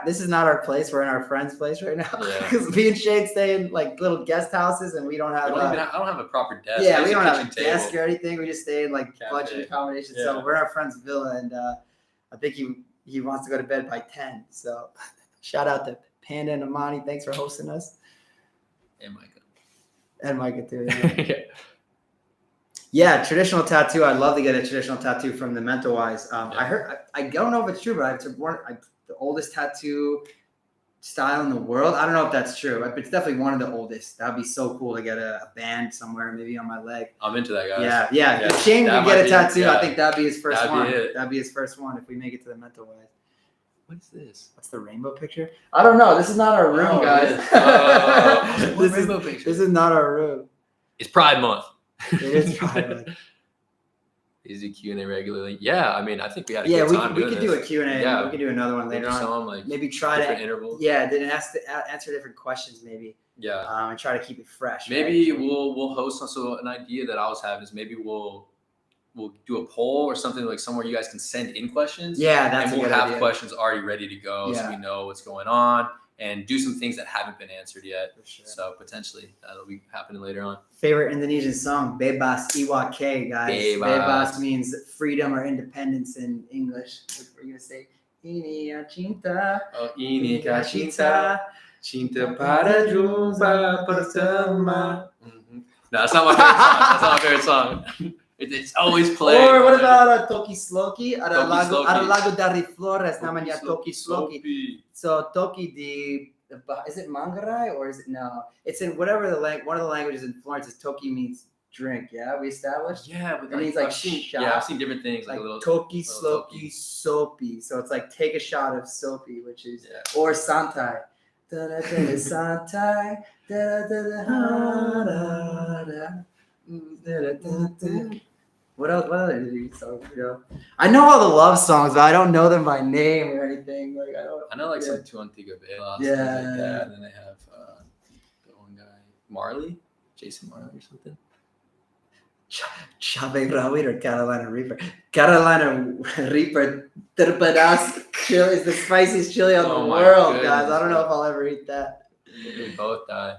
this is not our place. We're in our friend's place right now. Because me and Cheyne stay in like little guest houses and we don't have I don't have a proper desk. Yeah, we don't have a desk or anything. We just stay in like budget accommodations. Yeah. So we're in our friend's villa and I think he wants to go to bed by 10. So shout out to Panda and Amani. Thanks for hosting us. And Micah too. Yeah, traditional tattoo. I'd love to get a traditional tattoo from the Memento Wise. I heard. I don't know if it's true, but I have the oldest tattoo style in the world. I don't know if that's true, but it's definitely one of the oldest. That'd be so cool to get a band somewhere, maybe on my leg. I'm into that, guys. Yeah. If Cheyne would get a tattoo, I think that'd be his first one. That'd be his first one if we make it to the Memento Wise. What is this? What's the rainbow picture? I don't know. This is not our room, guys. Rainbow picture? This is not our room. It's Pride Month. It is Pride Month. Is it Q&A regularly? Yeah, I mean, I think we had a good time. We could do a Q&A. Yeah, we could do another one later on. Maybe try different intervals. Yeah, then answer different questions maybe. Yeah. And try to keep it fresh. Maybe we'll host also an idea that I was having is maybe we'll do a poll or something like somewhere you guys can send in questions. Yeah, that's and we'll have questions already ready to go so we know what's going on. and do some things that haven't been answered yet. For sure. So potentially that'll be happening later on. Favorite Indonesian song, Bebas Iwake, guys. Bebas. Bebas means freedom or independence in English. What are you gonna say? Ini ya cinta. Oh, ini kah cinta, cinta pada jumpa pertama. No, that's not my favorite song. That's not my favorite song. It's always playing. Or what about Toki Sloki? Ada Toki Sloki. lagu dari Flores namanya Toki Sloki. Sloki. So Toki is it Manggarai or is it no? It's in whatever one of the languages in Florence is Toki means drink. Yeah, we established. Yeah, but it means like I've seen different things like a little Toki little Sloki Soapy. So it's like take a shot of soapy, which is or Santai. Santai. What else? What other songs? I know all the love songs, but I don't know them by name or anything. Like I know like some Tu Antiga Velas, yeah, like that. And then they have the one guy Marley, Jason Marley or something. Cabai Rawit or Carolina Reaper. Carolina Reaper terpedas is the spiciest chili on the world, guys. I don't know if I'll ever eat that. We both die.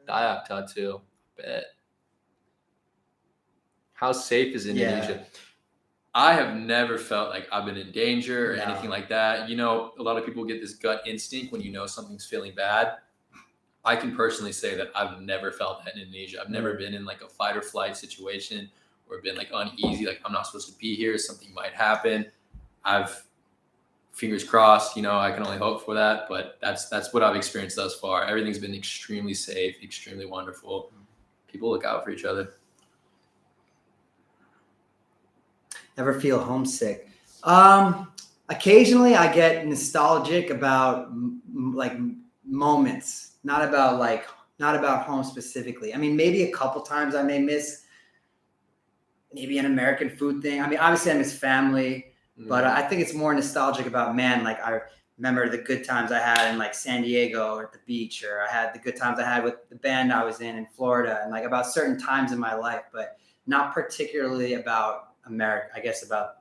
Dayak tattoo. Bet. How safe is Indonesia? Yeah. I have never felt like I've been in danger or anything like that. You know, a lot of people get this gut instinct when you know something's feeling bad. I can personally say that I've never felt that in Indonesia. I've never been in like a fight or flight situation or been like uneasy, like I'm not supposed to be here, something might happen. I've fingers crossed, you know, I can only hope for that, but that's what I've experienced thus far. Everything's been extremely safe, extremely wonderful. People look out for each other. Ever feel homesick? Occasionally I get nostalgic about like moments, not about home specifically. I mean, maybe a couple times I may miss maybe an American food thing. I mean, obviously I miss family, but I think it's more nostalgic about, man, like I remember the good times I had in like San Diego or at the beach, or I had the good times I had with the band I was in Florida, and like about certain times in my life, but not particularly about America. I guess about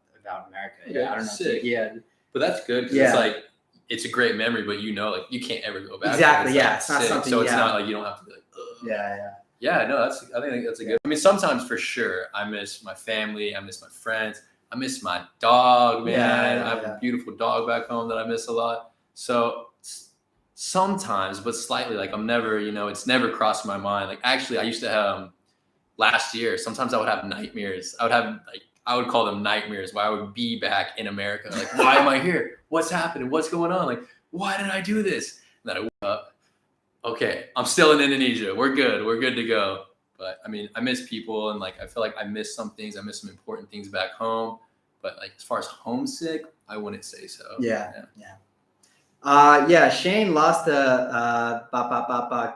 America. Yeah, I don't know. Sick. Yeah, but that's good because it's like it's a great memory, but you know, like you can't ever go back. Exactly. It's yeah, like it's not sick. something. So it's not like you don't have to be like. Ugh. Yeah. No, I think that's a good. I mean, sometimes for sure, I miss my family. I miss my friends. I miss my dog, man. I have a beautiful dog back home that I miss a lot. So sometimes, but slightly, like I'm never, you know, it's never crossed my mind. Like actually, I used to have last year. Sometimes I would have nightmares. I would call them nightmares where I would be back in America. Like, why am I here? What's happening? What's going on? Like, why did I do this? And then I woke up. Okay, I'm still in Indonesia. We're good. We're good to go. But I mean, I miss people, and like I feel like I miss some things. I miss some important things back home. But like as far as homesick, I wouldn't say so. Yeah. Cheyne lost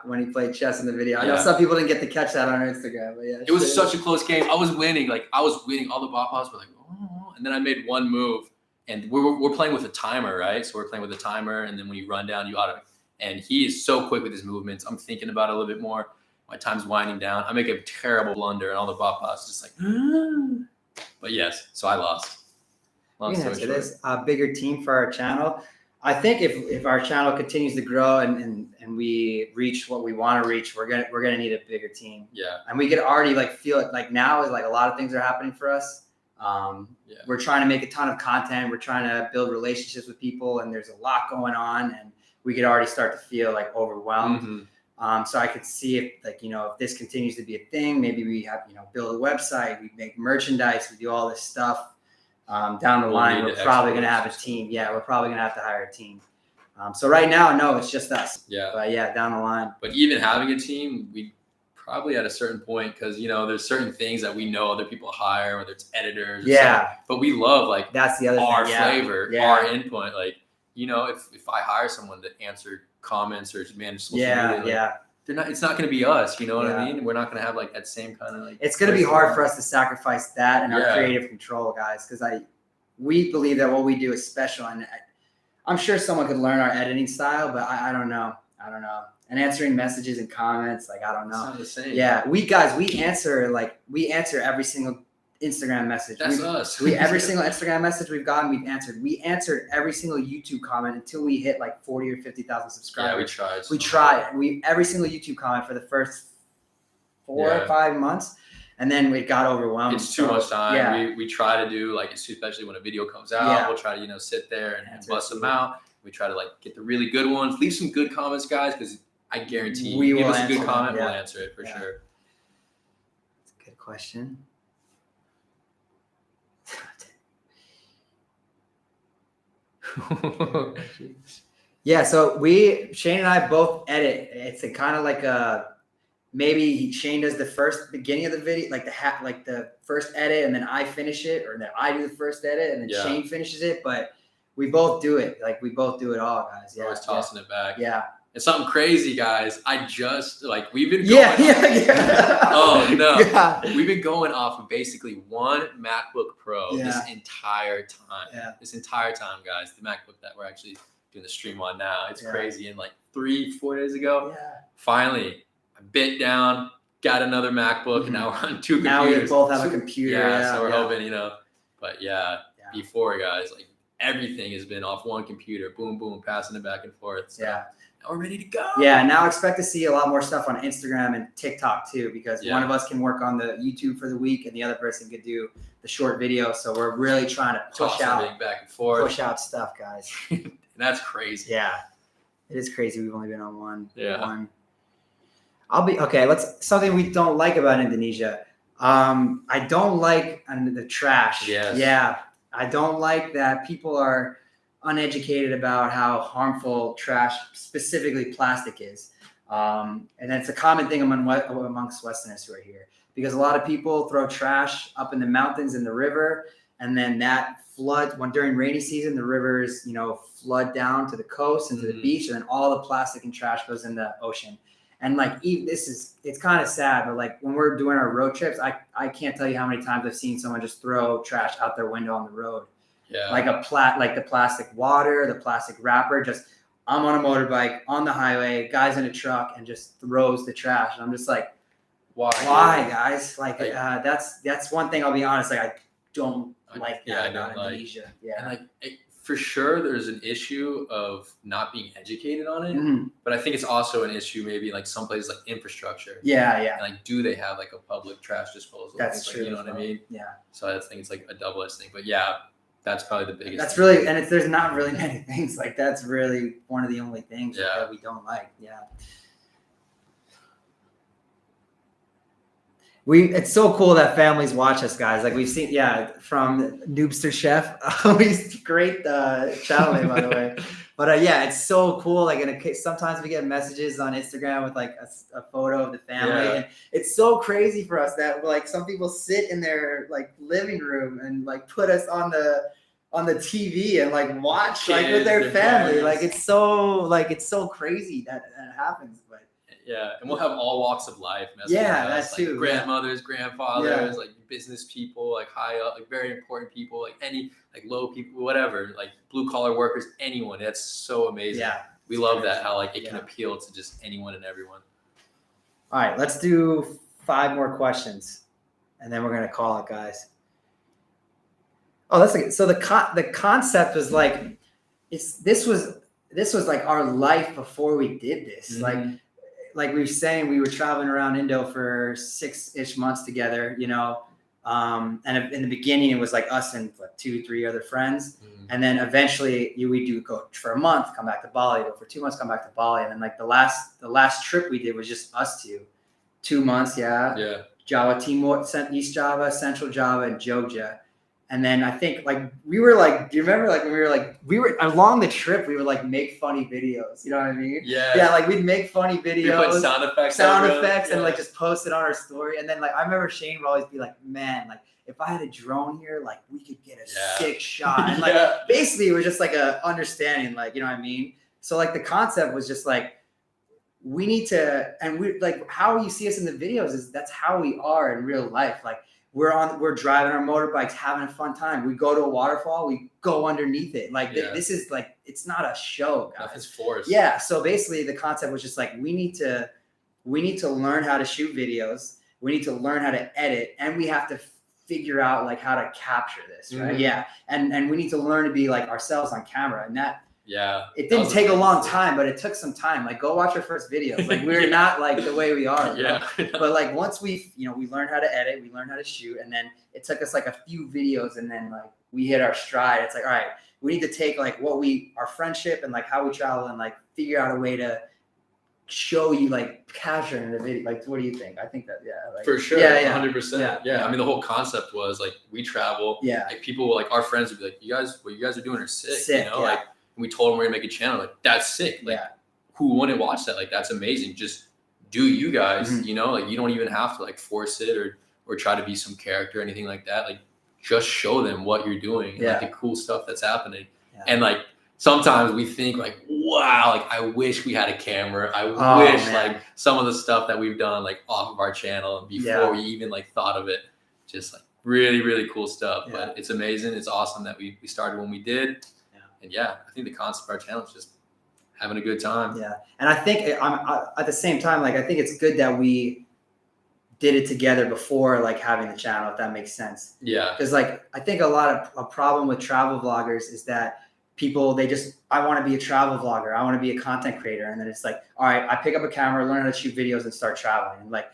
when he played chess in the video. I know some people didn't get to catch that on Instagram, but it was such a close game. I was winning. All the bapas were like, oh, and then I made one move, and we're playing with a timer, right? So we're playing with a timer, and then when you run down, you auto. And he is so quick with his movements. I'm thinking about it a little bit more. My time's winding down. I make a terrible blunder, and all the bapas just like. But yes, so I lost. Long story short. This bigger team for our channel. I think if our channel continues to grow and we reach what we want to reach, we're gonna need a bigger team. Yeah. And we could already like feel it. Like now is like a lot of things are happening for us. We're trying to make a ton of content. We're trying to build relationships with people, and there's a lot going on, and we could already start to feel like overwhelmed. So I could see if if this continues to be a thing, maybe we have, build a website, we make merchandise, we do all this stuff. Down the line, we're probably going to have a team. Yeah, we're probably going to have to hire a team. So right now, no, it's just us. Yeah. But down the line. But even having a team, we probably at a certain point, because, there's certain things that we know other people hire, whether it's editors. But we love that's the other our flavor, our input. Like, if I hire someone to answer comments or to manage social media, it's not going to be us. You know what I mean? We're not going to have that same kind of It's going to be hard for us to sacrifice that and our creative control, guys, because we believe that what we do is special, and I'm sure someone could learn our editing style, but I don't know. And answering messages and comments, I don't know. It's not the same. Yeah, we answer every single Instagram message. That's us. Every single Instagram message we've gotten, we've answered. We answered every single YouTube comment until we hit like 40 or 50,000 subscribers. Yeah, we tried. We tried. Every single YouTube comment for the first 4 or 5 months, and then it got overwhelmed. It's too much time. Yeah. We try to do like, especially when a video comes out, we'll try to sit there and bust them out. We try to like get the really good ones. Leave some good comments, guys, because I guarantee you, give us a good comment, we'll answer it for sure. That's a good question. Yeah, so Cheyne and I both edit. It's a kind of like maybe Cheyne does the first beginning of the video, like the first edit, and then I finish it, or then I do the first edit, and then Cheyne finishes it. But we both do it. Like we both do it all, guys. Yeah, we're always tossing it back. Yeah. It's something crazy, guys. I just we've been going oh no. Yeah. We've been going off of basically one MacBook Pro this entire time. Yeah. This entire time, guys. The MacBook that we're actually doing the stream on now. It's crazy. And like 3-4 days ago, finally I bit down, got another MacBook, and now we're on 2 computers. Now we both have a computer. So we're hoping, but before, guys, like everything has been off one computer, boom, boom, passing it back and forth. So now we're ready to go. Yeah, now expect to see a lot more stuff on Instagram and TikTok too, because one of us can work on the YouTube for the week and the other person could do the short video. So we're really trying to push out stuff, guys. And that's crazy. Yeah, it is crazy. We've only been on one. Okay. Something we don't like about Indonesia. I don't like the trash. Yes. Yeah, I don't like that people are uneducated about how harmful trash, specifically plastic, is. And it's a common thing amongst Westerners who are here, because a lot of people throw trash up in the mountains in the river, and then that during rainy season, the rivers, flood down to the coast and to the beach, and then all the plastic and trash goes in the ocean. And like, it's kind of sad, but like when we're doing our road trips, I can't tell you how many times I've seen someone just throw trash out their window on the road. Yeah. Like the plastic water, the plastic wrapper, I'm on a motorbike on the highway, guy's in a truck and just throws the trash. And I'm just like, why guys? Like that's one thing, I'll be honest, like I don't like that about Indonesia. Yeah. And for sure there's an issue of not being educated on it, but I think it's also an issue maybe like some places like infrastructure. Yeah. And like, do they have like a public trash disposal? That's true. You know what I mean? Yeah. So I think it's like a double-edged thing, but that's probably the biggest. That's really, and there's not really many things. Like that's really one of the only things that we don't like. Yeah. It's so cool that families watch us, guys. Like we've seen, from Noobster Chef, always great channel name, by the way. But it's so cool. Like sometimes we get messages on Instagram with like a photo of the family, and it's so crazy for us that like some people sit in their like living room and like put us on the TV and like watch like with their family. Like it's so crazy that happens. But and we'll have all walks of life. That's like too. Grandmothers, grandfathers, like business people, like high up, like very important people, like any like low people, whatever, like blue collar workers, anyone. That's so amazing. Yeah, we love that, how like it can appeal to just anyone and everyone. All right, let's do 5 more questions, and then we're gonna call it, guys. Oh, that's like, so the concept was like this was like our life before we did this. Like we were saying, we were traveling around Indo for 6-ish months together, and in the beginning it was like us and like 2-3 other friends. And then eventually we do go for a month, come back to Bali, go for 2 months, come back to Bali. And then like the last trip we did was just us 2 months. Java, Timor, East Java, Central Java, and Jogja. And then I think like we were like, do you remember like when we were along the trip, we would like make funny videos. You know what I mean? Yeah. Like we'd make funny videos, we put sound effects, and like just post it on our story. And then like I remember Cheyne would always be like, man, like if I had a drone here, like we could get a sick shot. And like basically it was just like a understanding, like, you know what I mean? So like the concept was just like, we need to, and we like how you see us in the videos is that's how we are in real life. Like we're driving our motorbikes, having a fun time. We go to a waterfall, we go underneath it. Like this is like, it's not a show, guys. Nothing's forced. Yeah. So basically the concept was just like, we need to learn how to shoot videos. We need to learn how to edit, and we have to figure out like how to capture this, right? Mm-hmm. Yeah. And we need to learn to be like ourselves on camera. And that, yeah, it didn't take a long time, but it took some time. Like go watch our first videos. Like we're not like the way we are. Yeah. But like once we learned how to edit, we learned how to shoot, and then it took us like a few videos, and then like we hit our stride. It's like, all right, we need to take like our friendship and like how we travel and like figure out a way to show you like capture in the video. Like, what do you think? I think that, like, for sure. Yeah. 100%. Yeah. I mean, the whole concept was like, we travel. Yeah. Like people, like our friends would be like, what you guys are doing are sick. Sick, you know, like we told them we're gonna make a channel. Like that's sick. Like who wouldn't watch that? Like that's amazing. Just do you guys, Mm-hmm. you know, like you don't even have to like force it or try to be some character or anything like that. Like just show them what you're doing and like the cool stuff that's happening. Yeah. And like sometimes we think like, wow, like I wish we had a camera. I wish like some of the stuff that we've done like off of our channel before we even like thought of it. Just like really, really cool stuff. Yeah. But it's amazing. It's awesome that we started when we did. Yeah. And I think the concept of our channel is just having a good time. Yeah. And I think at the same time, like I think it's good that we did it together before like having the channel, if that makes sense. Yeah. Because like I think a problem with travel vloggers is that people, I want to be a travel vlogger. I want to be a content creator. And then it's like, all right, I pick up a camera, learn how to shoot videos and start traveling. And like,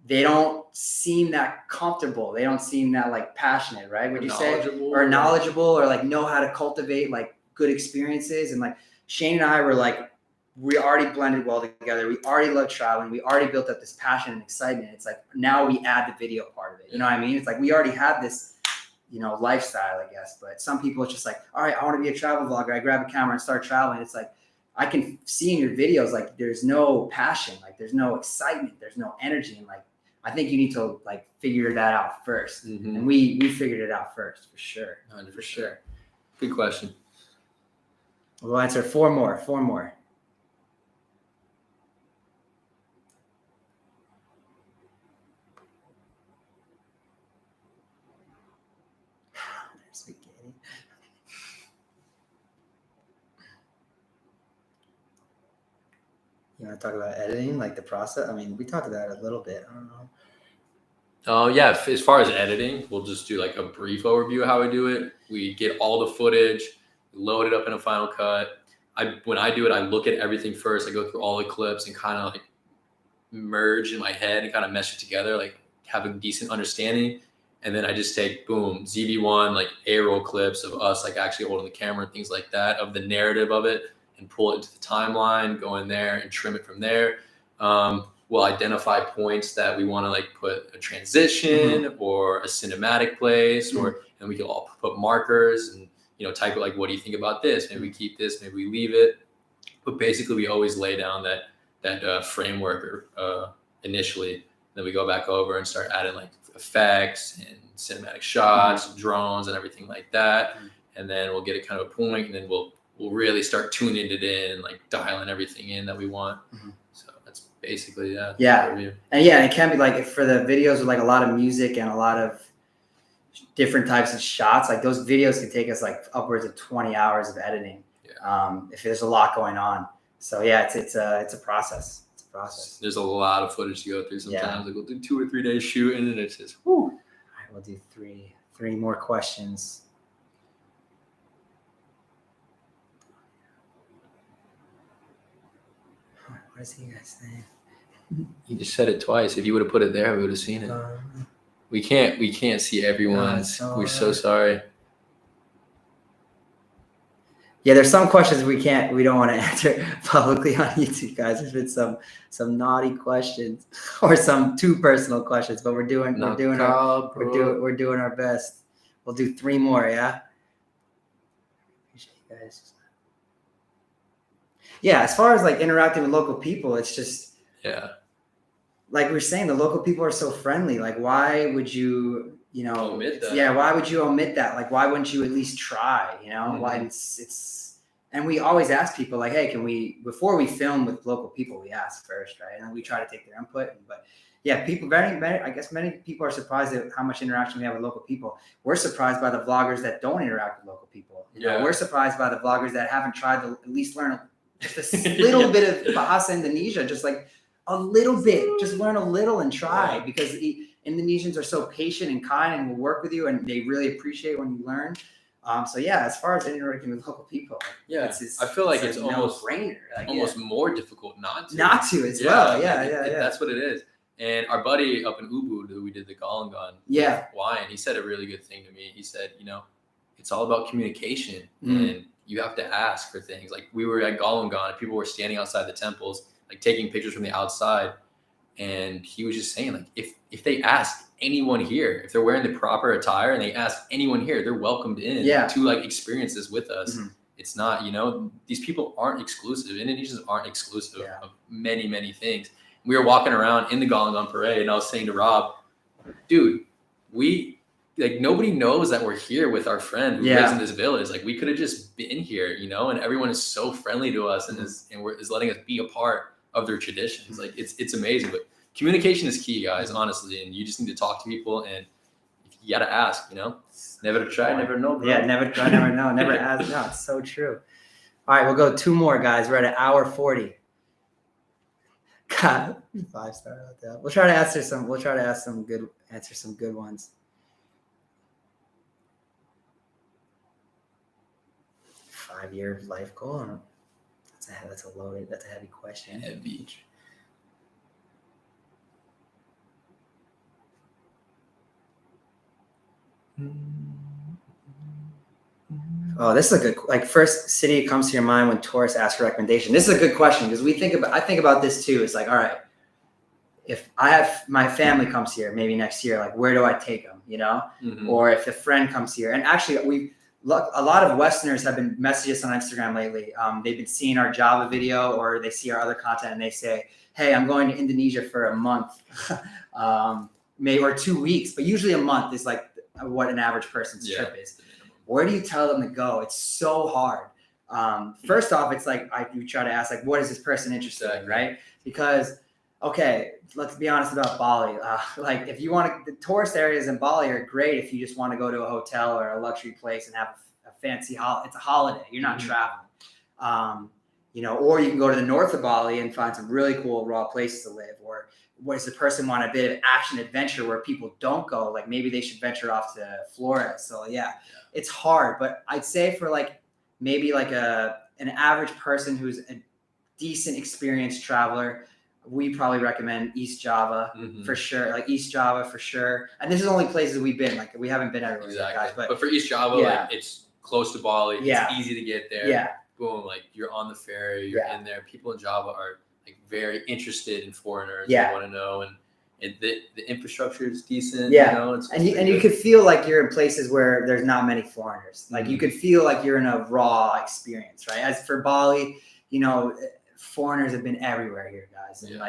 they don't seem that comfortable. They don't seem that like passionate, right? Would you say? Or knowledgeable or like know how to cultivate like good experiences. And like Cheyne and I were like, we already blended well together. We already love traveling. We already built up this passion and excitement. It's like, now we add the video part of it. You know what I mean? It's like, we already had this, lifestyle, I guess. But some people, it's just like, all right, I want to be a travel vlogger. I grab a camera and start traveling. It's like, I can see in your videos, like there's no passion, like there's no excitement, there's no energy. And like, I think you need to like figure that out first. Mm-hmm. And we figured it out first, for sure. 100%. For sure. Good question. We'll answer four more. You want to talk about editing, like the process? I mean, we talked about it a little bit. I don't know. Oh, yeah. As far as editing, we'll just do like a brief overview of how we do it. We get all the footage, load it up in a Final Cut. When I do it, I look at everything first. I go through all the clips and kind of like merge in my head and kind of mesh it together, like have a decent understanding. And then I just take, boom, ZV1, like A-roll clips of us like actually holding the camera and things like that, of the narrative of it, and pull it into the timeline, go in there and trim it from there. We'll identify points that we want to like put a transition or a cinematic place, and we can all put markers and, type it like, what do you think about this? Maybe we keep this, maybe we leave it. But basically we always lay down that framework initially. Then we go back over and start adding like effects and cinematic shots, drones and everything like that. And then we'll get it kind of a point, and then we'll really start tuning it in, like dialing everything in that we want. So that's basically And it can be like, for the videos with like a lot of music and a lot of different types of shots, like those videos can take us like upwards of 20 hours of editing. If there's a lot going on. So it's a process. It's a process. There's a lot of footage to go through sometimes. Like we'll do 2 or 3 days shooting, and it's just whoo. All right, we'll do three more questions. What is he guys saying? You just said it twice. If you would have put it there, we would have seen it. We can't see everyone's. We're so sorry. Yeah, there's some questions we don't want to answer publicly on YouTube, guys. There's been some naughty questions or some too personal questions, but we're doing our best. We'll do 3 more, yeah. Appreciate you guys. Yeah, as far as like interacting with local people, it's just like we're saying, the local people are so friendly. Like, why would you omit that? Yeah, why would you omit that? Like, why wouldn't you at least try? Why it's and we always ask people like, hey, can we, before we film with local people, we ask first, right? And then we try to take their input. But yeah, people I guess many people are surprised at how much interaction we have with local people. We're surprised by the vloggers that don't interact with local people. We're surprised by the vloggers that haven't tried to at least learn just a little bit of Bahasa Indonesia, just like a little bit, just learn a little and try, because Indonesians are so patient and kind and will work with you, and they really appreciate when you learn. So yeah, as far as interacting with local people, I feel like it's almost brainer, almost more difficult not to well. That's what it is. And our buddy up in Ubud, who we did the Galangan wine, he said a really good thing to me. He said, it's all about communication, and you have to ask for things. Like we were at Galangan, and people were standing outside the temples, like taking pictures from the outside. And he was just saying, like, if they ask anyone here, if they're wearing the proper attire and they ask anyone here, they're welcomed in to like experience this with us. It's not, these people aren't exclusive. Indonesians aren't exclusive of many, many things. We were walking around in the Galangan parade, and I was saying to Rob, dude, nobody knows that we're here with our friend who lives in this village. Like we could have just been here, and everyone is so friendly to us and is letting us be a part of their traditions. Like it's amazing. But communication is key, guys, honestly, and you just need to talk to people, and you gotta ask, never try, never know, bro. Yeah, never try, never know, never ask. No, it's so true. All right, we'll go 2 more, guys. We're at an hour 40. God, 5-star out there. We'll try to answer some good ones. 5-year life goal. That's a heavy question. Heavy. Oh, this is a good, first city comes to your mind when tourists ask for recommendation. This is a good question because I think about this too. It's like, all right, if I have my family comes here, maybe next year, like where do I take them, or if a friend comes here, and actually a lot of Westerners have been messaging us on Instagram lately. They've been seeing our Java video or they see our other content and they say, hey, I'm going to Indonesia for a month, maybe or 2 weeks, but usually a month is like what an average person's trip is. Where do you tell them to go? It's so hard. First off, it's like you try to ask, like, what is this person interested in, right? Because, okay, let's be honest about Bali. Like, if you want the tourist areas in Bali are great if you just want to go to a hotel or a luxury place and have a fancy it's a holiday. You're not traveling. Or you can go to the north of Bali and find some really cool raw places to live. Or does the person want a bit of action adventure where people don't go? Like maybe they should venture off to Flores. So it's hard. But I'd say for maybe an average person who's a decent experienced traveler, we probably recommend East Java for sure. Like East Java for sure. And this is only places we've been. Like we haven't been everywhere yet, guys. But for East Java, it's close to Bali. Yeah. It's easy to get there. Yeah. Boom, like you're on the ferry, you're in there. People in Java are like very interested in foreigners. Yeah. They want to know, and the infrastructure is decent. Yeah. And you could feel like you're in places where there's not many foreigners. Like you could feel like you're in a raw experience, right? As for Bali, foreigners have been everywhere here, guys. And the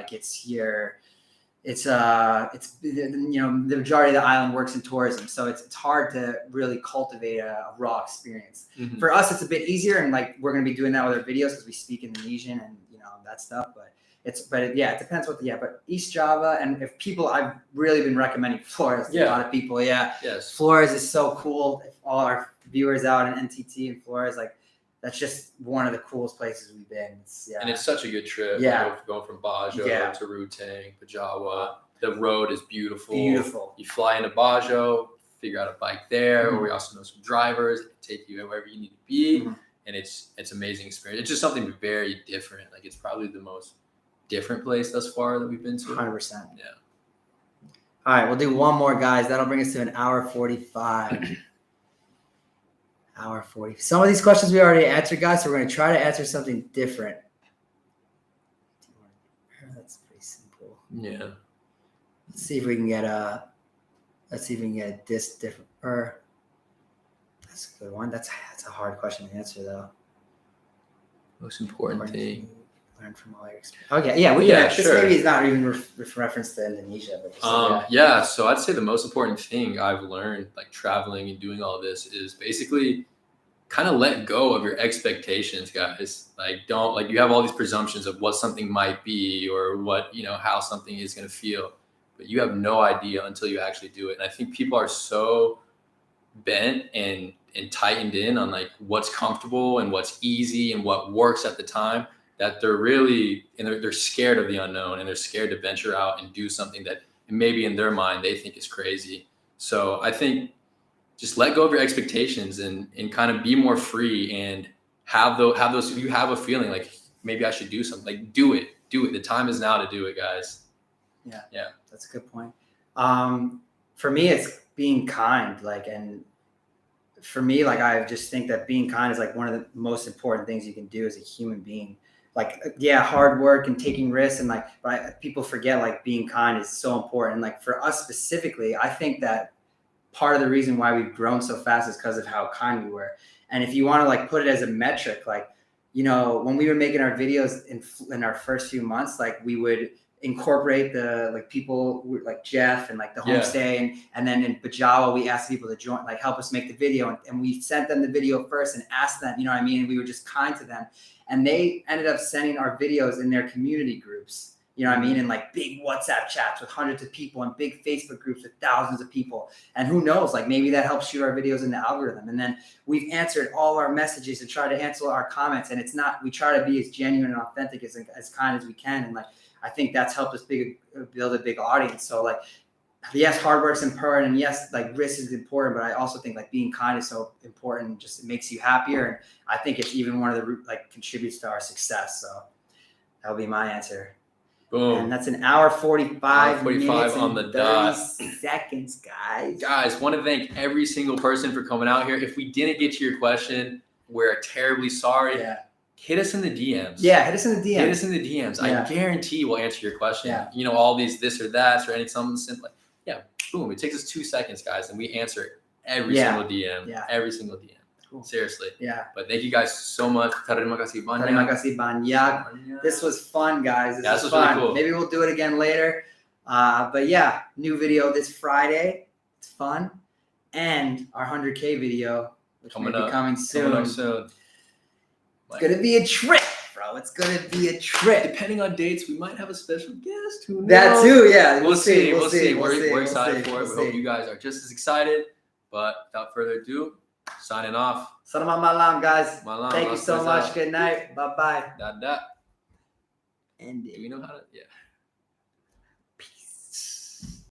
majority of the island works in tourism, so it's hard to really cultivate a raw experience. For us, it's a bit easier, and we're going to be doing that with our videos because we speak Indonesian and that stuff. But it depends but East Java, and if people, I've really been recommending Flores to a lot of people. Yes, Flores is so cool. If all our viewers out in NTT and Flores, that's just one of the coolest places we've been. And it's such a good trip. Going from Bajo to Ruteng, Pajawa. The road is beautiful. You fly into Bajo, figure out a bike there, or we also know some drivers that can take you wherever you need to be. And it's amazing experience. It's just something very different. Like it's probably the most different place thus far that we've been to. 100%. Yeah. All right, we'll do one more, guys. That'll bring us to an hour 45. Hour 40. Some of these questions we already answered, guys, so we're going to try to answer something different. That's pretty simple. Yeah. Let's see if we can get this different. Or that's a good one. That's a hard question to answer, though. Most important thing. Learn from all your experience. Okay, yeah, we can. This maybe is not even reference to Indonesia, but so I'd say the most important thing I've learned, traveling and doing all this, is basically kind of let go of your expectations, guys. Don't you have all these presumptions of what something might be or what how something is going to feel, but you have no idea until you actually do it. And I think people are so bent and tightened in on what's comfortable and what's easy and what works at the time, that they're really, and they're scared of the unknown, and they're scared to venture out and do something that and maybe in their mind they think is crazy. So I think just let go of your expectations and kind of be more free and have those, if you have a feeling like maybe I should do something, like do it. The time is now to do it, guys. Yeah. That's a good point. For me, it's being kind, and for me, I just think that being kind is one of the most important things you can do as a human being. Hard work and taking risks but people forget being kind is so important. For us specifically, I think that part of the reason why we've grown so fast is because of how kind we were. And if you want to put it as a metric, when we were making our videos in our first few months, we would incorporate the people like Jeff and the homestay and then in Bajawa we asked people to join, help us make the video, and we sent them the video first and asked them, you know what I mean, and we were just kind to them, and they ended up sending our videos in their community groups, you know what I mean, and big WhatsApp chats with hundreds of people and big Facebook groups with thousands of people, and who knows, maybe that helps shoot our videos in the algorithm. And then we've answered all our messages and tried to answer our comments, and we try to be as genuine and authentic as kind as we can, and I think that's helped us build a big audience. So yes, hard work's important, and yes, risk is important, but I also think being kind is so important. Just it makes you happier, and I think it's even one of the contributes to our success. So that'll be my answer. Boom. And that's an hour 45 minutes on and the dot. 30 seconds, guys. Guys, want to thank every single person for coming out here. If we didn't get to your question, we're terribly sorry. Yeah. Hit us in the DMs. Yeah, hit us in the DMs. Hit us in the DMs. Yeah. I guarantee we'll answer your question. Yeah. All these this or that or any something simple. Yeah, boom. It takes us 2 seconds, guys, and we answer every single DM. Yeah. Every single DM. Cool. Seriously. Yeah. But thank you guys so much. Terima kasih banyak. This was fun, guys. This was fun. Really cool. Maybe we'll do it again later. But yeah, new video this Friday. It's fun. And our 100K video, which will be coming soon. It's going to be a trip, bro. It's going to be a trip. Depending on dates, we might have a special guest. Who knows? That too, yeah. We'll see. We're excited for it. We hope you guys are just as excited. But without further ado, signing off. Salamat malam, guys. Malam. Thank you so much. Good night. Bye-bye. And do you know how to? Yeah.